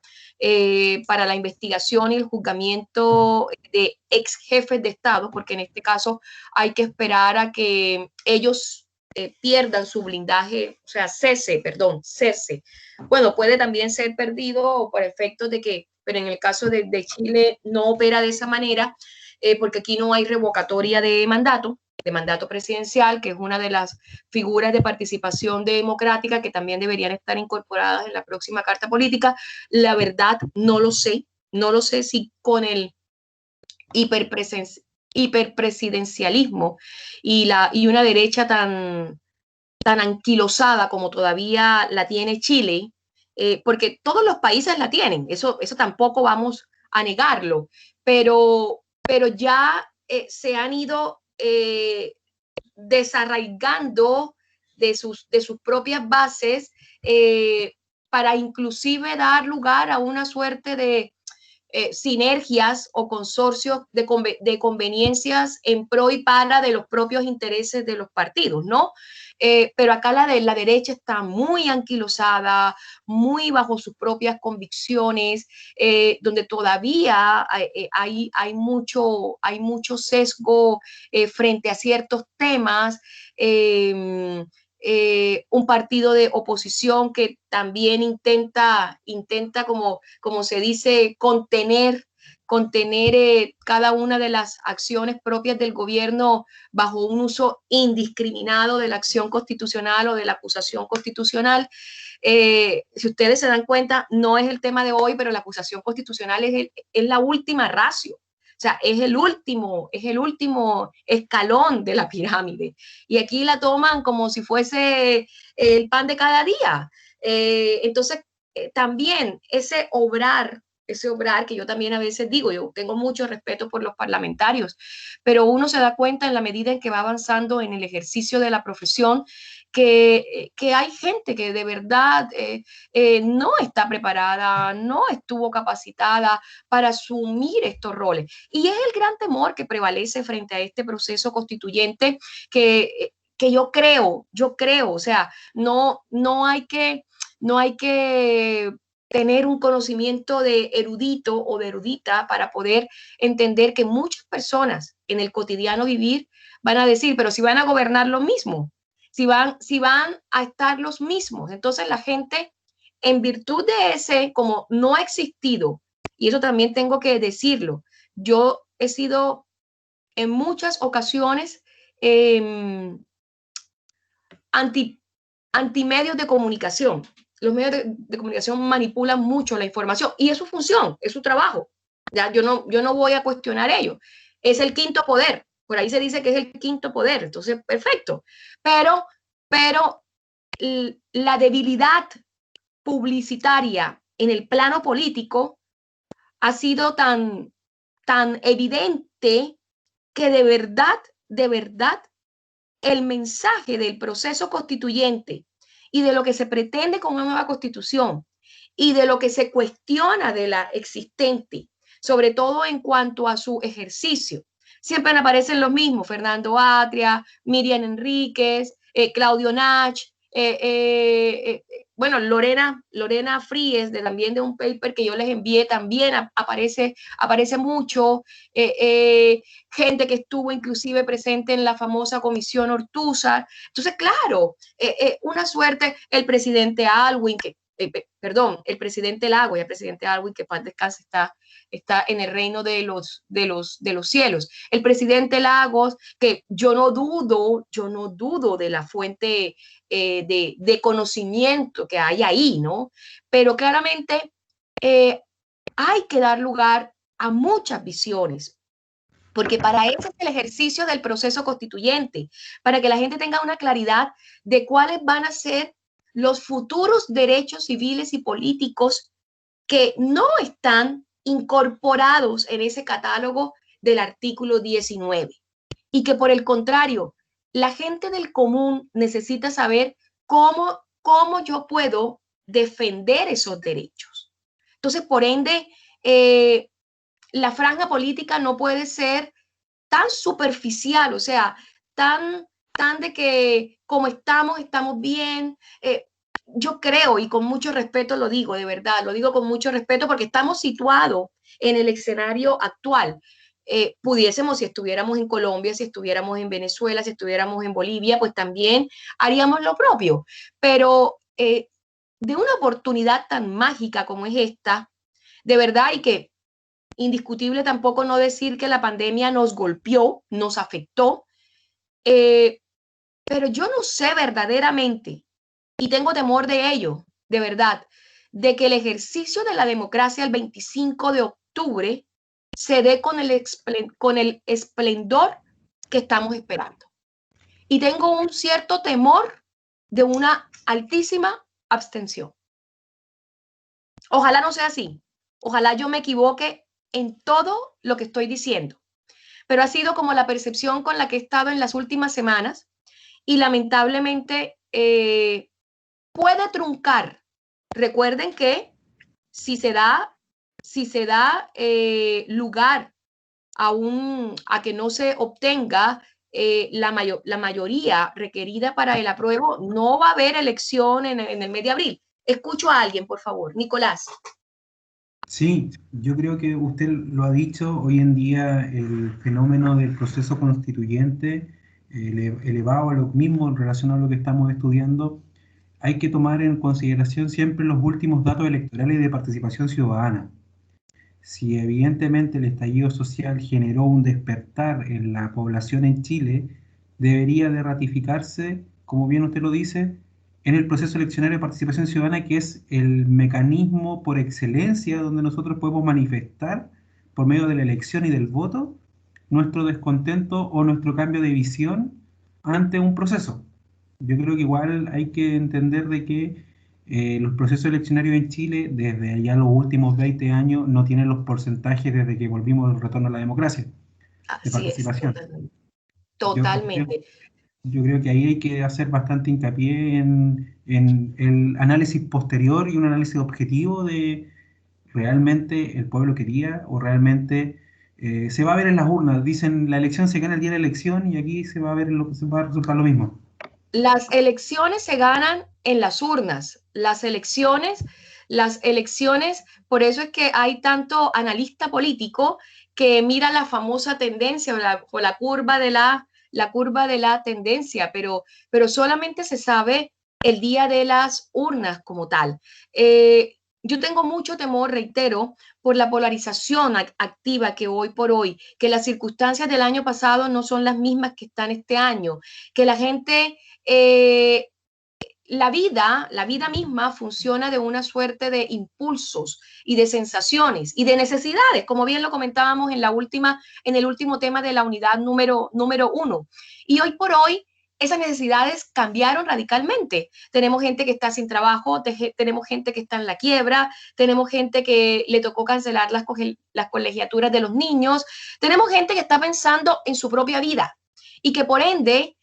para la investigación y el juzgamiento de ex jefes de Estado, porque en este caso hay que esperar a que ellos pierdan su blindaje, o sea, cese. Bueno, puede también ser perdido por efectos de que, pero en el caso de Chile no opera de esa manera, porque aquí no hay revocatoria de mandato presidencial, que es una de las figuras de participación democrática que también deberían estar incorporadas en la próxima carta política. La verdad, no lo sé si con el hiperpresidencialismo y una derecha tan anquilosada como todavía la tiene Chile, porque todos los países la tienen, eso tampoco vamos a negarlo, pero ya se han ido desarraigando de sus propias bases para inclusive dar lugar a una suerte de sinergias o consorcios de conveniencias en pro y para de los propios intereses de los partidos, ¿no? Pero acá la derecha está muy anquilosada, muy bajo sus propias convicciones, donde todavía hay mucho sesgo frente a ciertos temas. Un partido de oposición que también intenta como se dice, contener cada una de las acciones propias del gobierno bajo un uso indiscriminado de la acción constitucional o de la acusación constitucional. Si ustedes se dan cuenta, no es el tema de hoy, pero la acusación constitucional es la última ratio. sea, es el último escalón de la pirámide. Y aquí la toman como si fuese el pan de cada día. Entonces, también ese obrar que yo también a veces digo, yo tengo mucho respeto por los parlamentarios, pero uno se da cuenta en la medida en que va avanzando en el ejercicio de la profesión que hay gente que de verdad no está preparada, no estuvo capacitada para asumir estos roles. Y es el gran temor que prevalece frente a este proceso constituyente que yo creo, o sea, no hay que tener un conocimiento de erudito o de erudita para poder entender que muchas personas en el cotidiano vivir van a decir, pero si van a gobernar lo mismo, si van a estar los mismos. Entonces la gente, en virtud de ese, como no ha existido, y eso también tengo que decirlo, yo he sido en muchas ocasiones anti, antimedios de comunicación. Los medios de comunicación manipulan mucho la información y es su función, es su trabajo. Ya, yo no voy a cuestionar ello. Es el quinto poder. Por ahí se dice que es el quinto poder. Entonces, perfecto. Pero la debilidad publicitaria en el plano político ha sido tan evidente que de verdad, el mensaje del proceso constituyente y de lo que se pretende con una nueva constitución y de lo que se cuestiona de la existente, sobre todo en cuanto a su ejercicio. Siempre aparecen los mismos, Fernando Atria, Miriam Enríquez, Claudio Nach, bueno, Lorena Fríes, también de un paper que yo les envié, también aparece mucho, gente que estuvo inclusive presente en la famosa comisión Ortúzar. Entonces, claro, una suerte, el presidente Alwin, el presidente Lago y el presidente Alwin, que paz descanse, está en el reino de los cielos. El presidente Lagos, que yo no dudo de la fuente de conocimiento que hay ahí, ¿no? Pero claramente hay que dar lugar a muchas visiones, porque para eso es el ejercicio del proceso constituyente, para que la gente tenga una claridad de cuáles van a ser los futuros derechos civiles y políticos que no están incorporados en ese catálogo del artículo 19 y que por el contrario, la gente del común necesita saber cómo yo puedo defender esos derechos. Entonces, por ende, la franja política no puede ser tan superficial, o sea, tan de que como estamos bien. Yo creo, y con mucho respeto lo digo, de verdad, lo digo con mucho respeto porque estamos situados en el escenario actual. Pudiésemos, si estuviéramos en Colombia, si estuviéramos en Venezuela, si estuviéramos en Bolivia, pues también haríamos lo propio. Pero de una oportunidad tan mágica como es esta, de verdad, y que indiscutible tampoco no decir que la pandemia nos golpeó, nos afectó, pero yo no sé verdaderamente, y tengo temor de ello, de verdad, de que el ejercicio de la democracia el 25 de octubre se dé con el esplendor que estamos esperando. Y tengo un cierto temor de una altísima abstención. Ojalá no sea así. Ojalá yo me equivoque en todo lo que estoy diciendo. Pero ha sido como la percepción con la que he estado en las últimas semanas y lamentablemente puede truncar. Recuerden que si se da lugar a que no se obtenga la mayoría requerida para el apruebo, no va a haber elección en el mes de abril. Escucho a alguien, por favor. Nicolás. Sí, yo creo que usted lo ha dicho, hoy en día el fenómeno del proceso constituyente elevado a lo mismo relacionado a lo que estamos estudiando, hay que tomar en consideración siempre los últimos datos electorales de participación ciudadana. Si evidentemente el estallido social generó un despertar en la población en Chile, debería de ratificarse, como bien usted lo dice, en el proceso eleccionario de participación ciudadana, que es el mecanismo por excelencia donde nosotros podemos manifestar por medio de la elección y del voto, nuestro descontento o nuestro cambio de visión ante un proceso. Yo creo que igual hay que entender de que los procesos eleccionarios en Chile, desde ya los últimos 20 años, no tienen los porcentajes desde que volvimos del retorno a la democracia, de Así es, participación. totalmente. Yo creo, yo creo que ahí hay que hacer bastante hincapié en el análisis posterior y un análisis objetivo de realmente el pueblo quería o realmente se va a ver en las urnas. Dicen la elección se gana el día de la elección y aquí se va a ver se va a resultar lo mismo. Las elecciones se ganan en las urnas. Las elecciones, por eso es que hay tanto analista político que mira la famosa tendencia o la curva la curva de la tendencia, pero solamente se sabe el día de las urnas como tal. Yo tengo mucho temor, reitero, por la polarización activa que hoy por hoy, que las circunstancias del año pasado no son las mismas que están este año, que la gente eh, la vida misma funciona de una suerte de impulsos y de sensaciones y de necesidades, como bien lo comentábamos en el último tema de la unidad número 1. Y hoy por hoy esas necesidades cambiaron radicalmente. Tenemos gente que está sin trabajo, tenemos gente que está en la quiebra, tenemos gente que le tocó cancelar las colegiaturas de los niños, tenemos gente que está pensando en su propia vida y que por ende,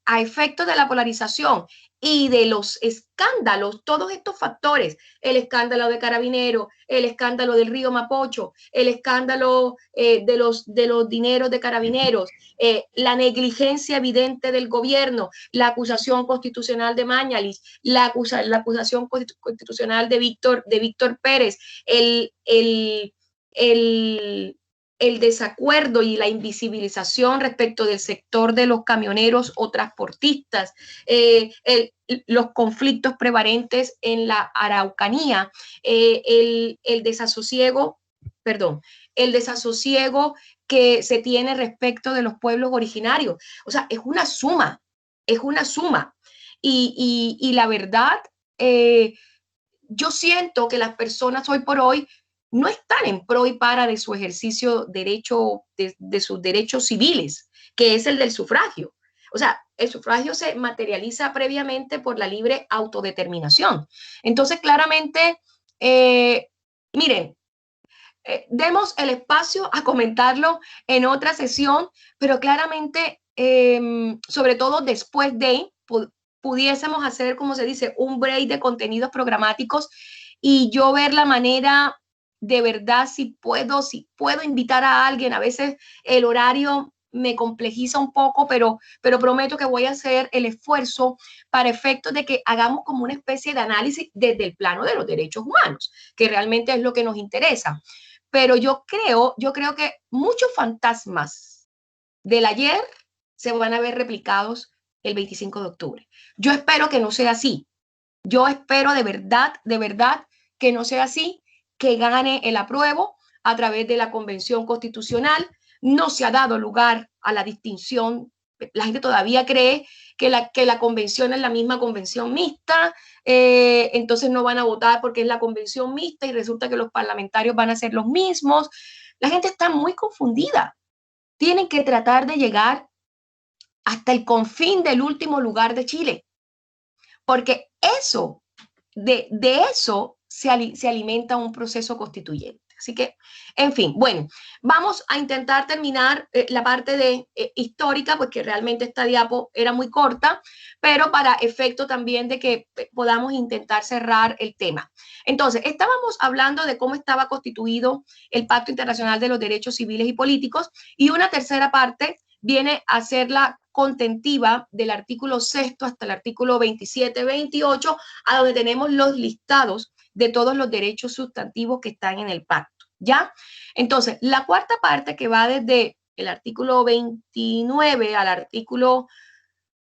a efectos de la polarización y de los escándalos, todos estos factores, el escándalo de Carabineros, el escándalo del río Mapocho, el escándalo de los dineros de Carabineros, la negligencia evidente del gobierno, la acusación constitucional de Mañalich, la acusación constitucional de Víctor Pérez, el el desacuerdo y la invisibilización respecto del sector de los camioneros o transportistas, los conflictos prevalentes en la Araucanía, el desasosiego, perdón, el desasosiego que se tiene respecto de los pueblos originarios. O sea, es una suma, es una suma. Y la verdad, yo siento que las personas hoy por hoy no están en pro y para de su ejercicio de sus derechos civiles, que es el del sufragio. O sea, el sufragio se materializa previamente por la libre autodeterminación. Entonces, claramente, miren, demos el espacio a comentarlo en otra sesión, pero claramente, sobre todo después de, pudiésemos hacer, como se dice, un break de contenidos programáticos y yo ver la manera de verdad si puedo invitar a alguien. A veces el horario me complejiza un poco, pero prometo que voy a hacer el esfuerzo para efectos de que hagamos como una especie de análisis desde el plano de los derechos humanos, que realmente es lo que nos interesa. Pero yo creo que muchos fantasmas del ayer se van a ver replicados el 25 de octubre. Yo espero que no sea así. Yo espero de verdad que no sea así, que gane el apruebo a través de la Convención Constitucional. No se ha dado lugar a la distinción. La gente todavía cree que la convención es la misma convención mixta, entonces no van a votar porque es la convención mixta y resulta que los parlamentarios van a ser los mismos. La gente está muy confundida. Tienen que tratar de llegar hasta el confín del último lugar de Chile, porque eso, de eso se alimenta un proceso constituyente. Así que, en fin, bueno, vamos a intentar terminar la parte de histórica, porque realmente esta diapo era muy corta, pero para efecto también de que podamos intentar cerrar el tema. Entonces, estábamos hablando de cómo estaba constituido el Pacto Internacional de los Derechos Civiles y Políticos, y una tercera parte viene a ser la contentiva del artículo 6 hasta el artículo 27, 28, a donde tenemos los listados de todos los derechos sustantivos que están en el pacto, ¿ya? Entonces, la cuarta parte, que va desde el artículo 29 al artículo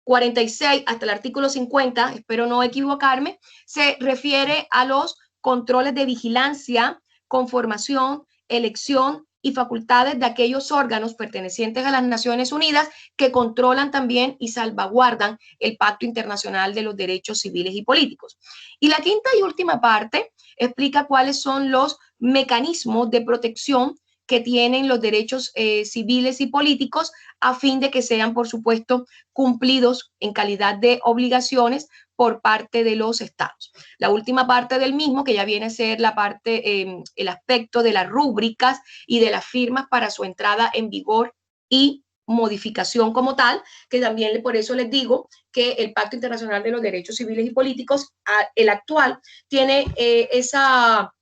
46 hasta el artículo 50, espero no equivocarme, se refiere a los controles de vigilancia, conformación, elección y facultades de aquellos órganos pertenecientes a las Naciones Unidas que controlan también y salvaguardan el Pacto Internacional de los Derechos Civiles y Políticos. Y la quinta y última parte explica cuáles son los mecanismos de protección que tienen los derechos civiles y políticos a fin de que sean, por supuesto, cumplidos en calidad de obligaciones por parte de los estados. La última parte del mismo, que ya viene a ser la parte, el aspecto de las rúbricas y de las firmas para su entrada en vigor y modificación como tal, que también por eso les digo que el Pacto Internacional de los Derechos Civiles y Políticos, el actual, tiene esa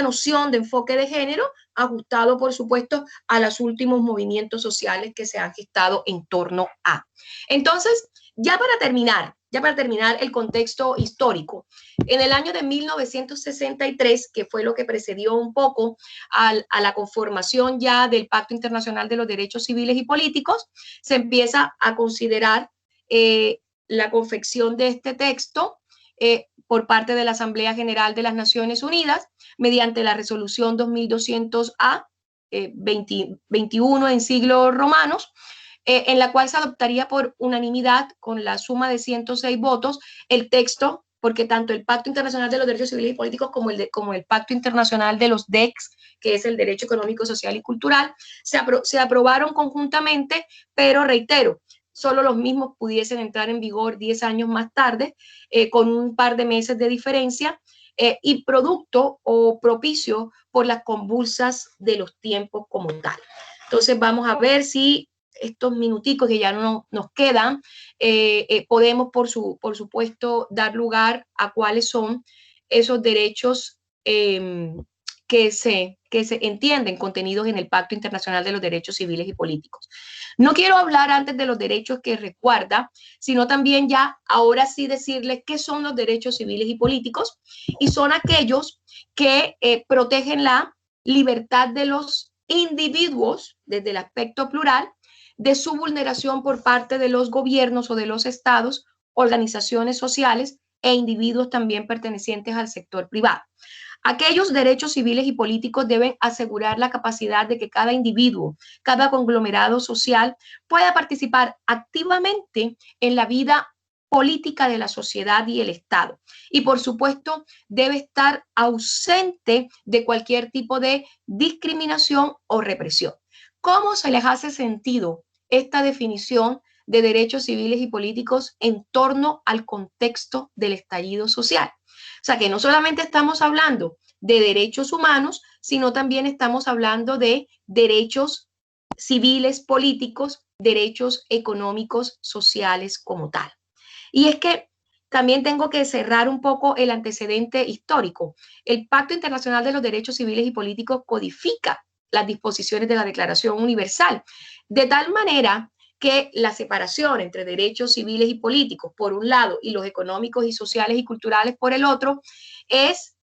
noción de enfoque de género ajustado, por supuesto, a los últimos movimientos sociales que se han gestado en torno a. Entonces, ya para terminar el contexto histórico, en el año de 1963, que fue lo que precedió un poco a la conformación ya del Pacto Internacional de los Derechos Civiles y Políticos, se empieza a considerar la confección de este texto por parte de la Asamblea General de las Naciones Unidas mediante la resolución 2200A 21 en siglos romanos, en la cual se adoptaría por unanimidad con la suma de 106 votos el texto, porque tanto el Pacto Internacional de los Derechos Civiles y Políticos como el Pacto Internacional de los DECs, que es el Derecho Económico, Social y Cultural, se aprobaron conjuntamente, pero reitero, solo los mismos pudiesen entrar en vigor 10 años más tarde, con un par de meses de diferencia, y producto o propicio por las convulsas de los tiempos como tal. Entonces vamos a ver si estos minuticos que ya no nos quedan, podemos, por supuesto, dar lugar a cuáles son esos derechos que se entienden contenidos en el Pacto Internacional de los Derechos Civiles y Políticos. No quiero hablar antes de los derechos que resguarda, sino también ya ahora sí decirles qué son los derechos civiles y políticos, y son aquellos que protegen la libertad de los individuos desde el aspecto plural, de su vulneración por parte de los gobiernos o de los estados, organizaciones sociales e individuos también pertenecientes al sector privado. Aquellos derechos civiles y políticos deben asegurar la capacidad de que cada individuo, cada conglomerado social pueda participar activamente en la vida política de la sociedad y el Estado. Y por supuesto, debe estar ausente de cualquier tipo de discriminación o represión. ¿Cómo se les hace sentido esta definición de derechos civiles y políticos en torno al contexto del estallido social? O sea, que no solamente estamos hablando de derechos humanos, sino también estamos hablando de derechos civiles, políticos, derechos económicos, sociales como tal. Y es que también tengo que cerrar un poco el antecedente histórico. El Pacto Internacional de los Derechos Civiles y Políticos codifica las disposiciones de la Declaración Universal, de tal manera que la separación entre derechos civiles y políticos por un lado y los económicos y sociales y culturales por el otro es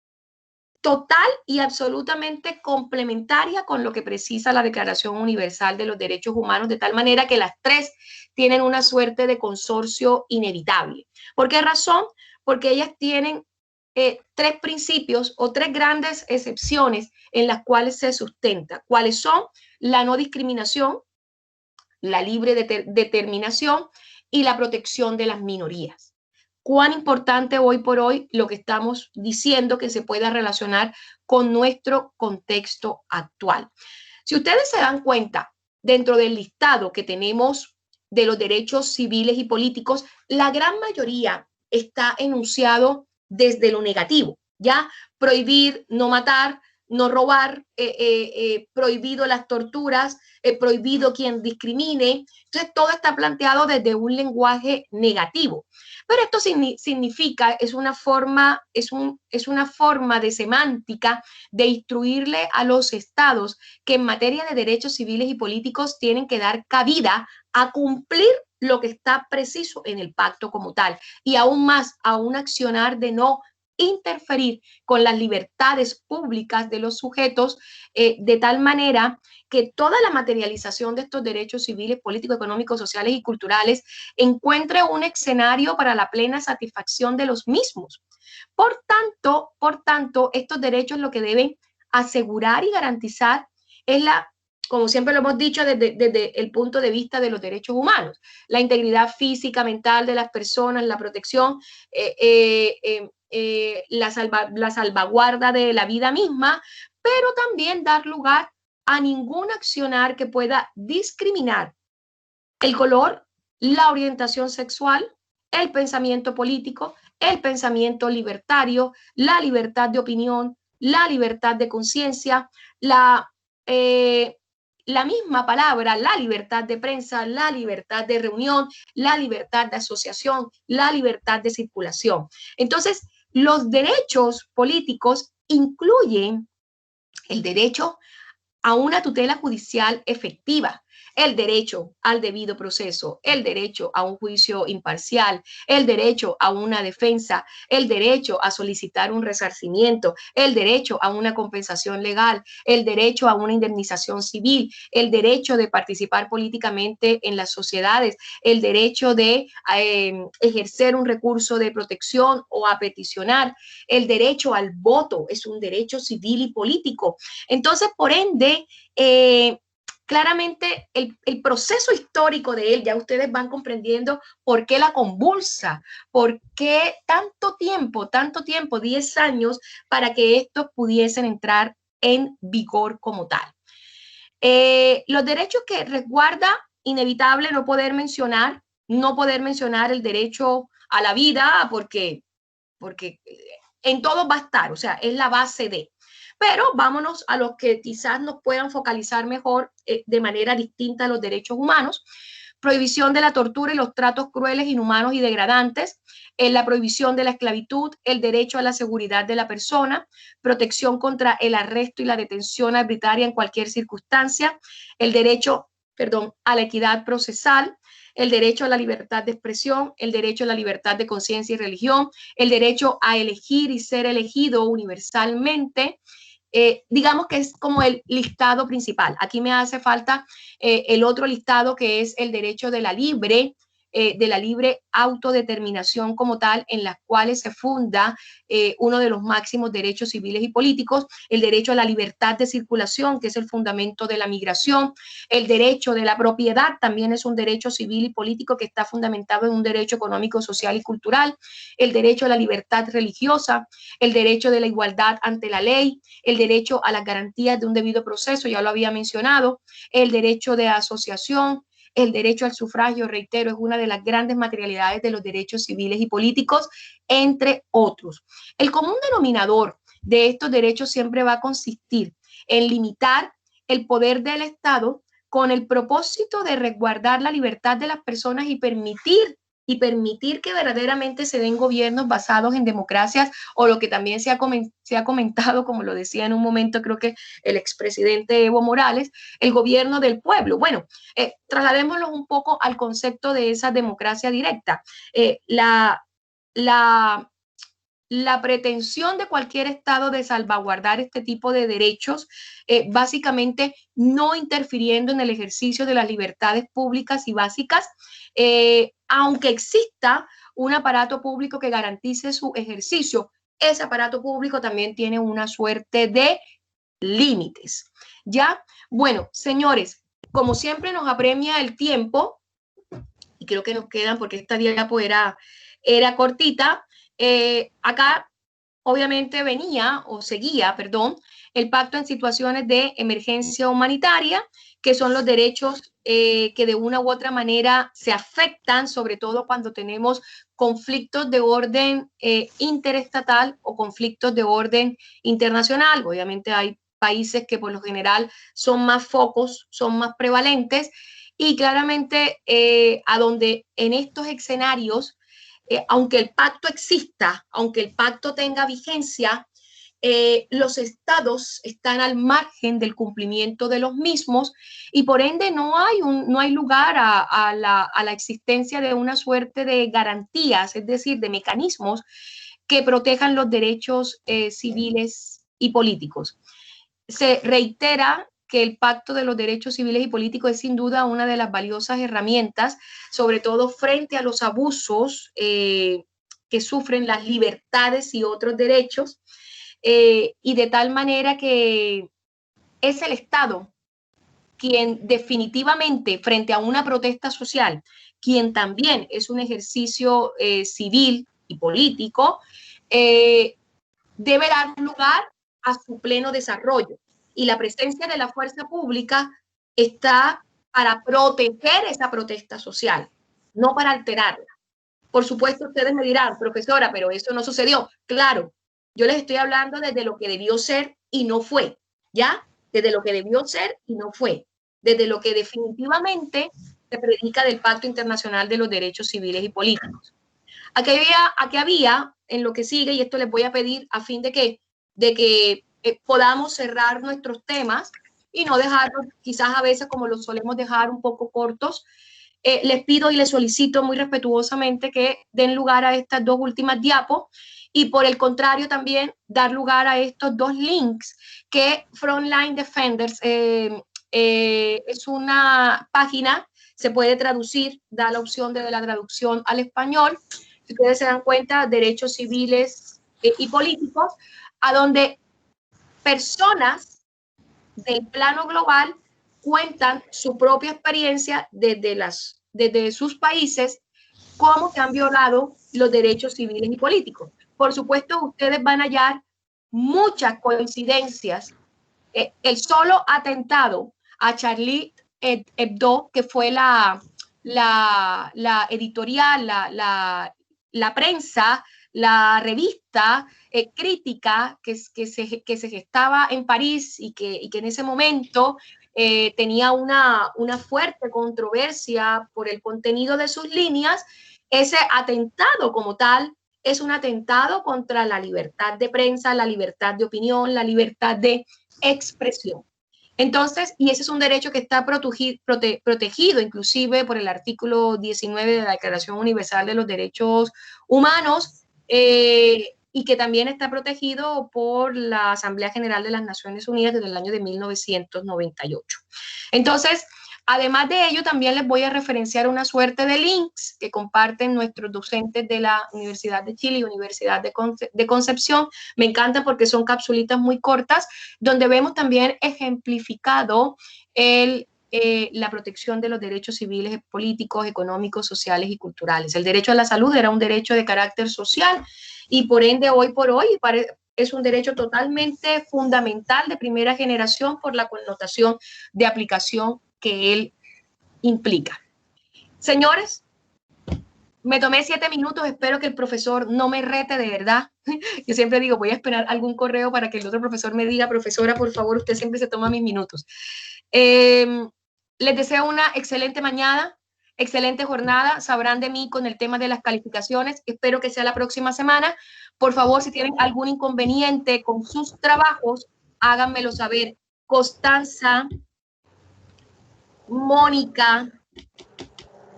total y absolutamente complementaria con lo que precisa la Declaración Universal de los Derechos Humanos, de tal manera que las tres tienen una suerte de consorcio inevitable. ¿Por qué razón? Porque ellas tienen tres principios o tres grandes excepciones en las cuales se sustenta. ¿Cuáles son? La no discriminación, la libre determinación y la protección de las minorías. Cuán importante hoy por hoy lo que estamos diciendo que se pueda relacionar con nuestro contexto actual. Si ustedes se dan cuenta, dentro del listado que tenemos de los derechos civiles y políticos, la gran mayoría está enunciado desde lo negativo, ¿ya? Prohibir no matar, no robar, prohibido las torturas, prohibido quien discrimine. Entonces, todo está planteado desde un lenguaje negativo. Pero esto significa, es una forma de semántica de instruirle a los estados que en materia de derechos civiles y políticos tienen que dar cabida a cumplir lo que está preciso en el pacto como tal, y aún más a un accionar de no interferir con las libertades públicas de los sujetos, de tal manera que toda la materialización de estos derechos civiles, políticos, económicos, sociales y culturales encuentre un escenario para la plena satisfacción de los mismos. Por tanto, estos derechos lo que deben asegurar y garantizar es como siempre lo hemos dicho desde el punto de vista de los derechos humanos, la integridad física, mental de las personas, la protección, la salvaguarda de la vida misma, pero también dar lugar a ningún accionar que pueda discriminar el color, la orientación sexual, el pensamiento político, el pensamiento libertario, la libertad de opinión, la libertad de conciencia, la misma palabra, la libertad de prensa, la libertad de reunión, la libertad de asociación, la libertad de circulación. Entonces, los derechos políticos incluyen el derecho a una tutela judicial efectiva, el derecho al debido proceso, el derecho a un juicio imparcial, el derecho a una defensa, el derecho a solicitar un resarcimiento, el derecho a una compensación legal, el derecho a una indemnización civil, el derecho de participar políticamente en las sociedades, el derecho de ejercer un recurso de protección o a peticionar, el derecho al voto es un derecho civil y político. Entonces, por ende, claramente el proceso histórico de él, ya ustedes van comprendiendo por qué la convulsa, por qué tanto tiempo, 10 años, para que estos pudiesen entrar en vigor como tal. Los derechos que resguarda, inevitable no poder mencionar el derecho a la vida, porque en todo va a estar, o sea, es la base de. Pero vámonos a los que quizás nos puedan focalizar mejor de manera distinta a los derechos humanos. Prohibición de la tortura y los tratos crueles, inhumanos y degradantes, la prohibición de la esclavitud, el derecho a la seguridad de la persona, protección contra el arresto y la detención arbitraria en cualquier circunstancia, el derecho, a la equidad procesal, el derecho a la libertad de expresión, el derecho a la libertad de conciencia y religión, el derecho a elegir y ser elegido universalmente. Digamos que es como el listado principal. Aquí me hace falta el otro listado, que es el derecho de la libre autodeterminación como tal, en las cuales se funda uno de los máximos derechos civiles y políticos, el derecho a la libertad de circulación, que es el fundamento de la migración, el derecho de la propiedad también es un derecho civil y político que está fundamentado en un derecho económico, social y cultural, el derecho a la libertad religiosa, el derecho de la igualdad ante la ley, el derecho a las garantías de un debido proceso, ya lo había mencionado, el derecho de asociación, el derecho al sufragio, reitero, es una de las grandes materialidades de los derechos civiles y políticos, entre otros. El común denominador de estos derechos siempre va a consistir en limitar el poder del Estado con el propósito de resguardar la libertad de las personas y permitir que verdaderamente se den gobiernos basados en democracias, o lo que también se ha comentado, como lo decía en un momento, creo que el expresidente Evo Morales, el gobierno del pueblo. Bueno, trasladémoslo un poco al concepto de esa democracia directa. La pretensión de cualquier Estado de salvaguardar este tipo de derechos, básicamente no interfiriendo en el ejercicio de las libertades públicas y básicas, aunque exista un aparato público que garantice su ejercicio, ese aparato público también tiene una suerte de límites. ¿Ya? Bueno, señores, como siempre nos apremia el tiempo, y creo que nos quedan, porque esta diapo era cortita. Acá obviamente seguía, el pacto en situaciones de emergencia humanitaria, que son los derechos que de una u otra manera se afectan, sobre todo cuando tenemos conflictos de orden interestatal o conflictos de orden internacional. Obviamente hay países que por lo general son más focos, son más prevalentes, y claramente a donde en estos escenarios, aunque el pacto exista, aunque el pacto tenga vigencia, los estados están al margen del cumplimiento de los mismos, y por ende no hay lugar a la existencia de una suerte de garantías, es decir, de mecanismos que protejan los derechos civiles y políticos. Se reitera que el Pacto de los Derechos Civiles y Políticos es sin duda una de las valiosas herramientas, sobre todo frente a los abusos que sufren las libertades y otros derechos, y de tal manera que es el Estado quien definitivamente, frente a una protesta social, quien también es un ejercicio civil y político, debe dar lugar a su pleno desarrollo. y la presencia de la fuerza pública está para proteger esa protesta social, no para alterarla. Por supuesto, ustedes me dirán, profesora, pero eso no sucedió. Claro, yo les estoy hablando desde lo que debió ser y no fue, ¿ya? Desde lo que debió ser y no fue. Desde lo que definitivamente se predica del Pacto Internacional de los Derechos Civiles y Políticos. Aquí había, en lo que sigue, y esto les voy a pedir a fin de que podamos cerrar nuestros temas y no dejarlos quizás a veces como los solemos dejar un poco cortos, les pido y les solicito muy respetuosamente que den lugar a estas dos últimas diapos y por el contrario también dar lugar a estos dos links que Frontline Defenders es una página, se puede traducir, da la opción de la traducción al español. Si ustedes se dan cuenta, derechos civiles y políticos, a donde personas del plano global cuentan su propia experiencia desde sus países, cómo se han violado los derechos civiles y políticos. Por supuesto, ustedes van a hallar muchas coincidencias. El solo atentado a Charlie Hebdo, que fue la editorial, la prensa, la revista crítica que se gestaba en París y que en ese momento tenía una fuerte controversia por el contenido de sus líneas, ese atentado como tal es un atentado contra la libertad de prensa, la libertad de opinión, la libertad de expresión. Entonces, y ese es un derecho que está protegido inclusive por el artículo 19 de la Declaración Universal de los Derechos Humanos y que también está protegido por la Asamblea General de las Naciones Unidas desde el año de 1998. Entonces, además de ello, también les voy a referenciar una suerte de links que comparten nuestros docentes de la Universidad de Chile y Universidad de Concepción. Me encantan porque son capsulitas muy cortas, donde vemos también ejemplificado la protección de los derechos civiles, políticos, económicos, sociales y culturales. El derecho a la salud era un derecho de carácter social y por ende hoy por hoy es un derecho totalmente fundamental de primera generación por la connotación de aplicación que él implica. Señores, me tomé 7 minutos, espero que el profesor no me rete de verdad. Yo siempre digo, voy a esperar algún correo para que el otro profesor me diga, profesora, por favor, usted siempre se toma mis minutos. Les deseo una excelente mañana, excelente jornada. Sabrán de mí con el tema de las calificaciones. Espero que sea la próxima semana. Por favor, si tienen algún inconveniente con sus trabajos, háganmelo saber. Constanza, Mónica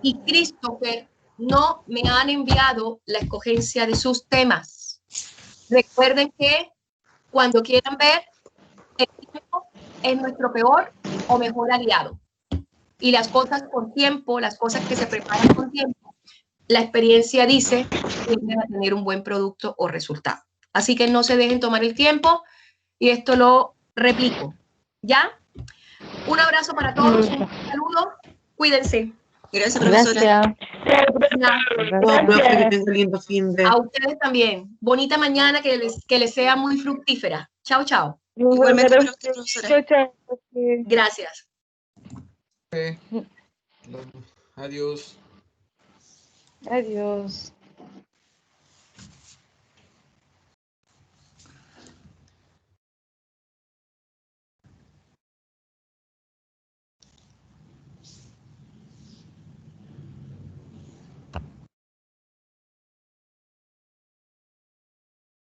y Christopher no me han enviado la escogencia de sus temas. Recuerden que cuando quieran ver, el tiempo es nuestro peor o mejor aliado. Y las cosas con tiempo, las cosas que se preparan con tiempo, la experiencia dice que van a tener un buen producto o resultado. Así que no se dejen tomar el tiempo y esto lo replico. ¿Ya? Un abrazo para todos, un saludo, cuídense. Gracias, profesora. Gracias. Que tenga lindo fin de... A ustedes también. Bonita mañana, que les sea muy fructífera. Chao, chao. Igualmente para usted, profesora. Chao. Gracias. Adiós. Adiós.